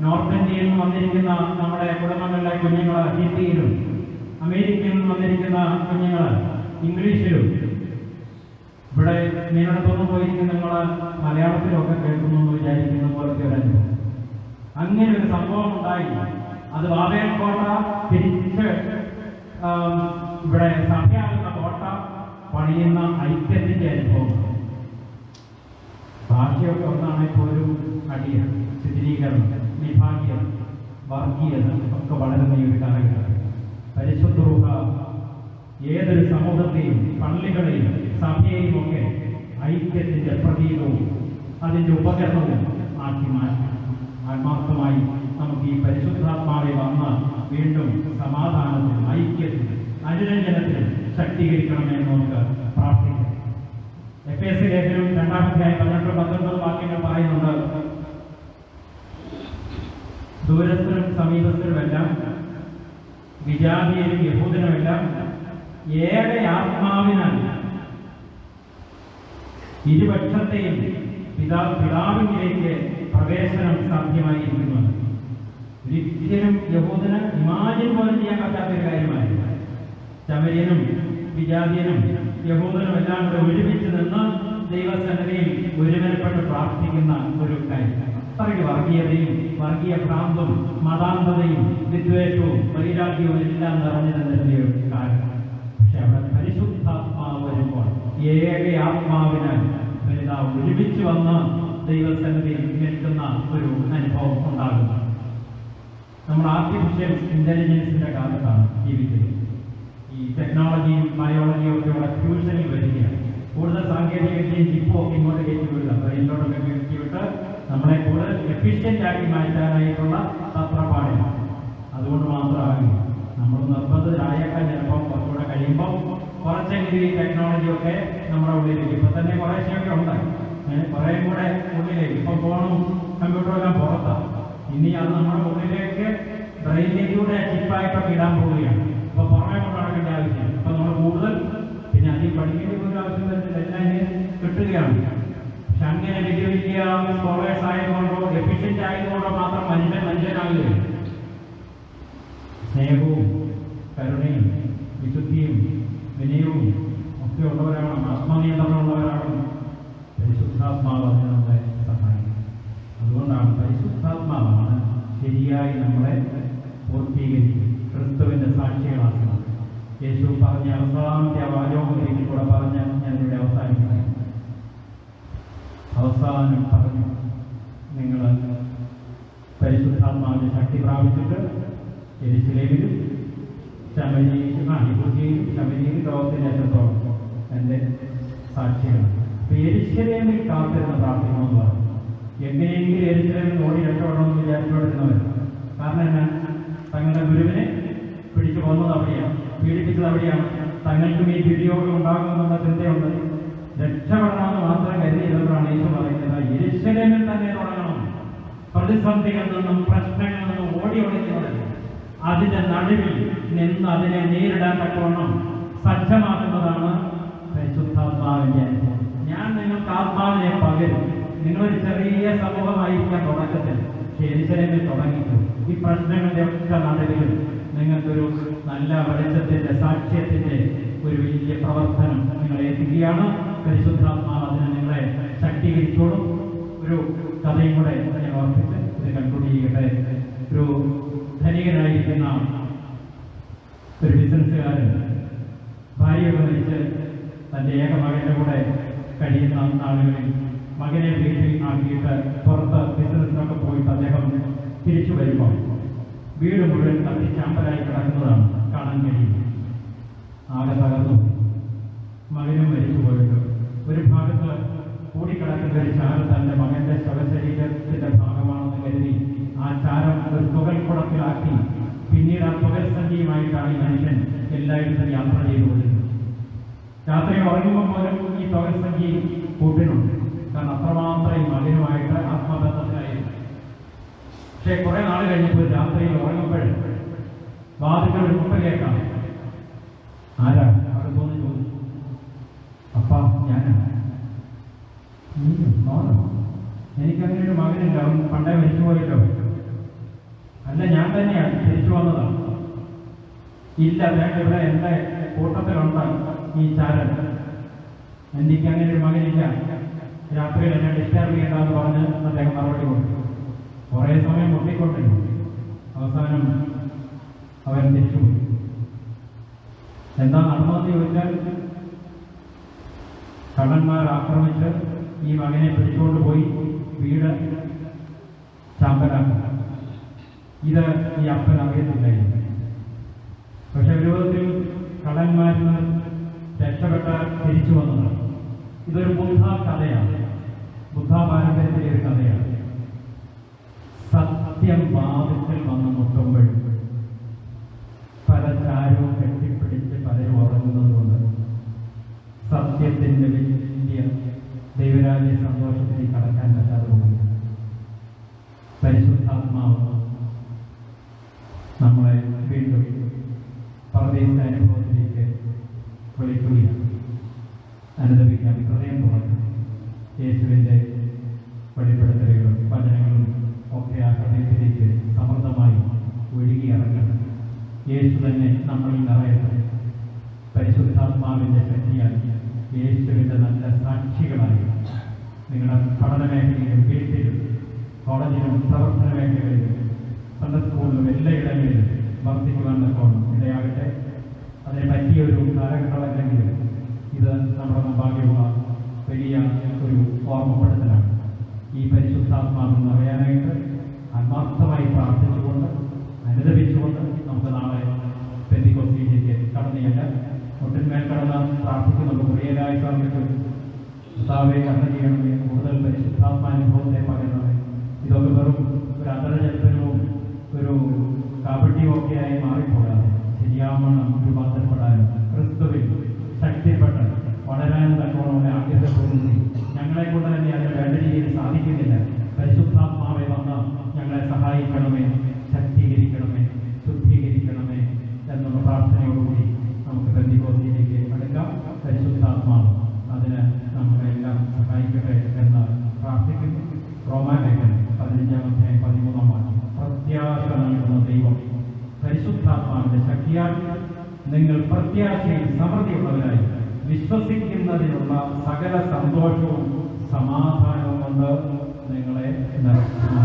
നോർത്ത് ഇന്ത്യയിൽ നിന്ന് വന്നിരിക്കുന്ന നമ്മുടെ കുടുംബങ്ങളിലെ കുഞ്ഞുങ്ങൾ ഹിന്ദിയിലും, അമേരിക്കയിൽ നിന്ന് വന്നിരിക്കുന്ന കുഞ്ഞുങ്ങൾ ഇംഗ്ലീഷിലും, ഇവിടെ മീനടത്തൊന്നും പോയിരിക്കുന്ന നിങ്ങൾ മലയാളത്തിലൊക്കെ കേൾക്കുന്നു എന്ന് വിചാരിക്കുന്ന പോലത്തെ ഒരു അനുഭവം. അങ്ങനെ ഒരു സംഭവം ഉണ്ടായി. അത് ബാബേൽ കോട്ട തിരിച്ച് ഇവിടെ സഭയാകുന്ന കോട്ട പണിയുന്ന ഐക്യത്തിന്റെ അനുഭവം. ഭാഷയൊക്കെ ഒന്നാണെങ്കിൽ പോലും അടിയ ശിഥിലീകരണം, വിഭാഗീയത, വർഗീയത ഒക്കെ വളരുന്ന ഈ ഒരു കാലഘട്ടത്തിൽ പരിശുദ്ധ റൂഹ ഏതൊരു സമൂഹത്തെയും പള്ളികളെയും സഭയെയും ഒക്കെ ഐക്യത്തിന്റെ പ്രതീകവും അതിന്റെ ഉപകരണവും ആക്കി മാറ്റി. ആത്മാർത്ഥമായി നമുക്ക് ഈ പരിശുദ്ധാത്മാവെ വന്ന് വീണ്ടും സമാധാനത്തിൽ, ഐക്യത്തിൽ, അനുരഞ്ജനത്തിലും ശക്തീകരിക്കണമെന്ന് നമുക്ക് പ്രാർത്ഥിക്കാം. എഫേസ്യ ലേഖനം 2-19 വാക്യങ്ങൾ പറയുന്നുണ്ട്, ദൂരസ്ഥരും സമീപസ്ഥരുമെല്ലാം, വിജാതീയരും യഹൂദനുമെല്ലാം ഏക ആത്മാവിനാൽ ഇരുപക്ഷത്തെയും പിതാവിലേക്ക് പ്രവേശനം സാധ്യമായിരിക്കുന്നു. ഒരിക്കലും യഹൂദന് ഇമാജിൻ പോലും ചെയ്യാൻ പറ്റാത്തൊരു കാര്യമായിരുന്നു. ശമര്യനും വിജാതീയനും യഹൂദനും എല്ലാം കൂടെ ഒരുമിച്ച് നിന്ന് ദൈവസന്നിധിയിൽ ഒരുവനപ്പെട്ട് പ്രാർത്ഥിക്കുന്ന ഒരു കാര്യം. അത്രയ്ക്ക് വർഗീയതയും വർഗീയ ഭ്രാന്തും മതാന്തതയും വിദ്വേഷവും വൈരാഗ്യവും എല്ലാം നിറഞ്ഞു നിന്നിരുന്ന ഒരു കാര്യം. പക്ഷെ അവിടെ പരിശുദ്ധാത്മാവ് വരുമ്പോൾ ഏക ആത്മാവിനാൽ ഒരുമിച്ച് വന്ന് ദൈവസന്നിധിയിൽ നിൽക്കുന്ന ഒരു അനുഭവം ഉണ്ടാകുന്നു. നമ്മൾ ആർട്ടിഫിഷ്യൽ ഇന്റലിജൻസിന്റെ കാലത്താണ് ജീവിക്കുന്നത്. ഈ ടെക്നോളജിയും ബയോളജിയും ഒക്കെ ഇവിടെ ഫ്യൂഷനിൽ വരികയാണ്. കൂടുതൽ സാങ്കേതിക വിദ്യയും ഇപ്പോൾ ഇങ്ങോട്ട് കയറ്റിവിടുക, ബ്രെയിനിലോട്ടൊക്കെ കയറ്റിവിട്ട് നമ്മളെ കൂടുതൽ എഫിഷ്യൻ്റ് ആക്കി മാറ്റാനായിട്ടുള്ള തത്രപ്പാടിലാണ്. അതുകൊണ്ട് മാത്രമാകില്ല, നമ്മൾ നിർബന്ധിതരായേക്കാൻ ചിലപ്പോൾ കുറച്ചുകൂടെ കഴിയുമ്പോൾ കുറച്ചെങ്കിലും ഈ ടെക്നോളജിയൊക്കെ നമ്മുടെ ഉള്ളിലേക്ക് ഇപ്പം തന്നെ കുറേശ്ശെയൊക്കെ ഉണ്ട്, കുറേ കൂടെ ഉള്ളിലേക്ക്. ഇപ്പം ഫോണും കമ്പ്യൂട്ടറെല്ലാം പുറത്താണ്. ഇനി അത് നമ്മുടെ ഉള്ളിലേക്ക് ബ്രെയിനിലൂടെ ചിപ്പായിട്ടൊക്കെ ഇടാൻ പോവുകയാണ്. ഇപ്പൊ പുറമെ കൊണ്ട് നടക്കേണ്ട ആവശ്യം ഇപ്പൊ നമ്മൾ കൂടുതൽ പിന്നെ അധികം പഠിക്കേണ്ട ഒരു ആവശ്യം വരുന്നില്ല, എല്ലാം കിട്ടുകയാണ്. പക്ഷെ അങ്ങനെ വലിയ വലിയ സ്കോളേഴ്സ് ആയതുകൊണ്ടോ എഫിഷ്യന്റ് ആയതുകൊണ്ടോ മാത്രം മനുഷ്യനാകുകയാണ്. സ്നേഹവും കരുണയും വിശുദ്ധിയും വിനയവും ഒക്കെ ഉള്ളവരാണ്, ആത്മനിയന്ത്രണമുള്ളവരാണ് പരിശുദ്ധാത്മാവ് അതിന് നമ്മളെ സഹായിക്കുന്നത്. അതുകൊണ്ടാണ് പരിശുദ്ധാത്മാവാണ് ശരിയായി നമ്മളെ പൂർത്തീകരിക്കും, ക്രിസ്തുവിന്റെ സാക്ഷികളാക്കുന്നത്. യേശു പറഞ്ഞ അവസാനത്തെ വാചകത്തിൽ കൂടെ പറഞ്ഞ് ഞാനിവിടെ അവസാനിക്കുന്നത്. അവസാനം പറഞ്ഞു, നിങ്ങൾ പരിശുദ്ധാത്മാവിന്റെ ശക്തി പ്രാപിച്ചിട്ട് യെരൂശലേമിലും ശമരിയിലും ലോകത്തിന്റെ അറ്റത്തോളം എൻ്റെ സാക്ഷികളാണ്. യെരൂശലേമിൽ കാത്തിരുന്ന് പ്രാർത്ഥിക്കണമെന്ന് പറഞ്ഞു. എങ്ങനെയെങ്കിലും യെരൂശലേമിൽ ഓടി രക്ഷപ്പെടണമെന്ന് വിചാരിച്ചുകൊണ്ടിരുന്നവർ. കാരണം എന്നാ, തങ്ങളുടെ ഗുരുവിനെ പിടിച്ചു പോകുന്നത് അവിടെയാണ്, പീഡിപ്പിച്ചത് അവിടെയാണ്. തങ്ങൾക്കും ഈ ദുര്യോഗം ഉണ്ടാകുമെന്നുള്ള ചിന്തയുണ്ട്. രക്ഷപ്പെടണമെന്ന് മാത്രം കരുതിയവരാണ് യേശു പറയുന്നത്, യെരൂശലേമിൽ തന്നെ തുടങ്ങണം. പ്രതിസന്ധികളിൽ നിന്നും പ്രശ്നങ്ങളിൽ നിന്നും ഓടി ഒളിക്കുന്നത് അതിന്റെ നടുവിൽ നിന്ന് അതിനെ നേരിടാൻ തക്കവണ്ണം സജ്ജമാക്കുന്നതാണ് പരിശുദ്ധാത്മാവിന്റെ അനുഭവം. ഞാൻ നിങ്ങൾക്ക് ആത്മാവിനെ പകരും. നിങ്ങളൊരു ചെറിയ സമൂഹമായിരിക്കാം തുടക്കത്തിൽ, പക്ഷേ യെരൂശലേമിൽ തുടങ്ങിയിട്ടു. ഈ പ്രശ്നങ്ങളുടെ ഒക്കെ നടുവിലും നിങ്ങൾക്കൊരു നല്ല വെളിച്ചത്തിന്റെ സാക്ഷ്യത്തിന്റെ ഒരു വലിയ പ്രവർത്തനം നിങ്ങളെ എത്തിക്കുകയാണ്. പരിശുദ്ധാത്മാവ് അതിനെ നിങ്ങളെ ശക്തീകരിച്ചോളും. ഒരു കഥയും കൂടെ ഞാൻ ഓർപ്പിച്ച് ഇത് കൺക്ലൂഡ് ചെയ്യട്ടെ. ഒരു ധനികനായിരിക്കുന്ന ഒരു ബിസിനസ്സുകാരൻ ഭാര്യയൊക്കെ മരിച്ച് തൻ്റെ ഏക മകൻ്റെ കൂടെ കഴിയുന്ന നാളുകളിൽ മകനെ വീട്ടിൽ ആക്കിയിട്ട് പുറത്ത് ബിസിനസ്സിനൊക്കെ പോയിട്ട് അദ്ദേഹം തിരിച്ചു വരുമ്പോൾ വീട് മുഴുവൻ കത്തിച്ചാമ്പലായി കിടക്കുന്നതാണ് കാണാൻ കഴിയുന്നത്. ആകെ തകർന്നു, മകനും മരിച്ചു പോയിട്ട് ഒരു ഭാഗത്ത് കൂടിക്കിടക്കുന്ന ഒരു ചാരം തൻ്റെ മകൻ്റെ ശവശരീരത്തിൻ്റെ ഭാഗമാണെന്ന് കരുതി ആ ചാരം ഒരു തുകൽക്കുടത്തിലാക്കി പിന്നീട് ആ തുകൽ സഞ്ചിയുമായിട്ടാണ് ഈ മനുഷ്യൻ എല്ലായിടത്തും യാത്ര ചെയ്തുകൊണ്ടിരുന്നത്. രാത്രി ഉറങ്ങുമ്പോൾ പോലും ഈ തുകൽ സഞ്ചി കൂട്ടിനുണ്ട്. കാരണം അത്രമാത്രം ഈ മകനുമായിട്ട് ആത്മബന്ധത്തിലായിരുന്നു. പക്ഷേ കുറെ നാൾ കഴിഞ്ഞപ്പോൾ രാത്രിയിൽ ഉറങ്ങുമ്പോൾ വാതിൽക്കൽ ഒരു മുട്ട കേൾക്കാം. ആരാ അവിടെ തോന്നി ചോദിച്ചു. അപ്പാ ഞാനാണ്. എനിക്കങ്ങനെ ഒരു മകനുണ്ട്, അവൻ പണ്ടേ മരിച്ചു പോയല്ലോ. അല്ല, ഞാൻ തന്നെയാണ്, തിരിച്ചു വന്നതാണ്. ഇല്ല, വേണ്ട, ഇവിടെ എൻ്റെ കൂട്ടത്തിലുണ്ട് ഈ ചാരൻ. എനിക്ക് അങ്ങനെ ഒരു മകനില്ല, രാത്രിയിൽ എന്നെ ഡിസ്ചാർജ് ചെയ്യണ്ടെന്ന് പറഞ്ഞ് അദ്ദേഹം മറുപടി കൊടുത്തു. കുറേ സമയം മുട്ടിക്കൊണ്ടിരുന്നു. അവസാനം അവൻ തിരിച്ചുപോയി. എന്താ നടന്നതെന്ന് ചോദിച്ചാൽ, കള്ളന്മാർ ആക്രമിച്ച് ഈ മകനെ പിടിച്ചുകൊണ്ട് പോയി വീട് ചാമ്പലാക്കി. ഇത് ഈ അപ്പൻ അറിയത്തില്ലായിരുന്നു. പക്ഷെ വിരോധത്തിൽ കള്ളന്മാരിൽ നിന്ന് രക്ഷപ്പെട്ട തിരിച്ചു വന്നതാണ്. ഇതൊരു ബുദ്ധ കഥയാണ്, ബുദ്ധ പാരമ്പര്യത്തിലെ ഒരു കഥയാണ്. സത്യം വാദത്തിൽ വന്ന് മുട്ടുമ്പോൾ പല ചാരവും കെട്ടിപ്പിടിച്ച് യേശു തന്നെ നമ്മളിൽ നിറയട്ടെ. പരിശുദ്ധാത്മാവിൻ്റെ ശക്തിയാൽ യേശുവിൻ്റെ നല്ല സാക്ഷികളായി നിങ്ങളുടെ പഠന മേഖലയിലും വീട്ടിലും കോളേജിലും പ്രവർത്തന മേഖലകളിലും സൺഡേ സ്കൂളിലും എല്ലായിടങ്ങളിലും വർദ്ധിക്കുവാൻ തക്കോണം ഇടയാകട്ടെ. അതിനെ പറ്റിയൊരു കാലഘട്ടമല്ലെങ്കിലും ഇത് നമ്മുടെ മുമ്പാകെയുള്ള വലിയ ഒരു ഓർമ്മപ്പെടുത്തലാണ്. ഈ പരിശുദ്ധാത്മാവിൽ നിറയാനായിട്ട് ആത്മാർത്ഥമായി പ്രാർത്ഥിച്ചുകൊണ്ട് അനുദപിച്ചുകൊണ്ട് നമുക്ക് നാളെ പെന്തിക്കോസ്തിയിലേക്ക് കടന്നില്ല. ഒട്ടിന്മേൽ കടന്ന് പ്രാർത്ഥിക്കുന്നുണ്ട്. പ്രിയരായ സമയത്ത് കർത്താവെ കടന്നു ചെയ്യണമേ, കൂടുതൽ പരിശുദ്ധാത്മാനുഭവത്തെ പകരണമേ. ഇതൊക്കെ വെറും ഒരു അന്തരജൽപ്പനവും ഒരു കാപട്യവും ഒക്കെയായി മാറിപ്പോകാതെ ശരിയാവണ്ണം രൂപാന്തരപ്പെടാനും ക്രിസ്തുവിൽ ശക്തിപ്പെട്ട് വളരാനും തക്കോണമുള്ള ആഗ്രഹത്തോടുകൂടി ഞങ്ങളെ കൊണ്ട് തന്നെ അതിന് വേണ്ട രീതിയിൽ സാധിക്കുന്നില്ല. പരിശുദ്ധാത്മാവെ വന്ന് ഞങ്ങളെ സഹായിക്കണമേ, ശക്തീകരിക്കണമേ, ശുദ്ധീകരിക്കണമേ എന്നുള്ള പ്രാർത്ഥനയോടുകൂടി നമുക്ക് പെന്തിക്കോസ്തിയിലേക്ക് അടുക്കാം. പരിശുദ്ധാത്മാവ് അതിന് നമ്മളെല്ലാം സഹായിക്കട്ടെ എന്ന് പ്രാർത്ഥിക്കുന്നു. റോമാലേഖനം 15-13 പ്രത്യാശ നൽകുന്ന ദൈവം പരിശുദ്ധാത്മാവിന്റെ ശക്തിയാൽ നിങ്ങൾ പ്രത്യാശയിൽ സമൃദ്ധിയുള്ളവരായി വിശ്വസിക്കുന്നതിനുള്ള സകല സന്തോഷവും സമാധാനവും കൊണ്ട് നിങ്ങളെ നിറയ്ക്കുന്നു.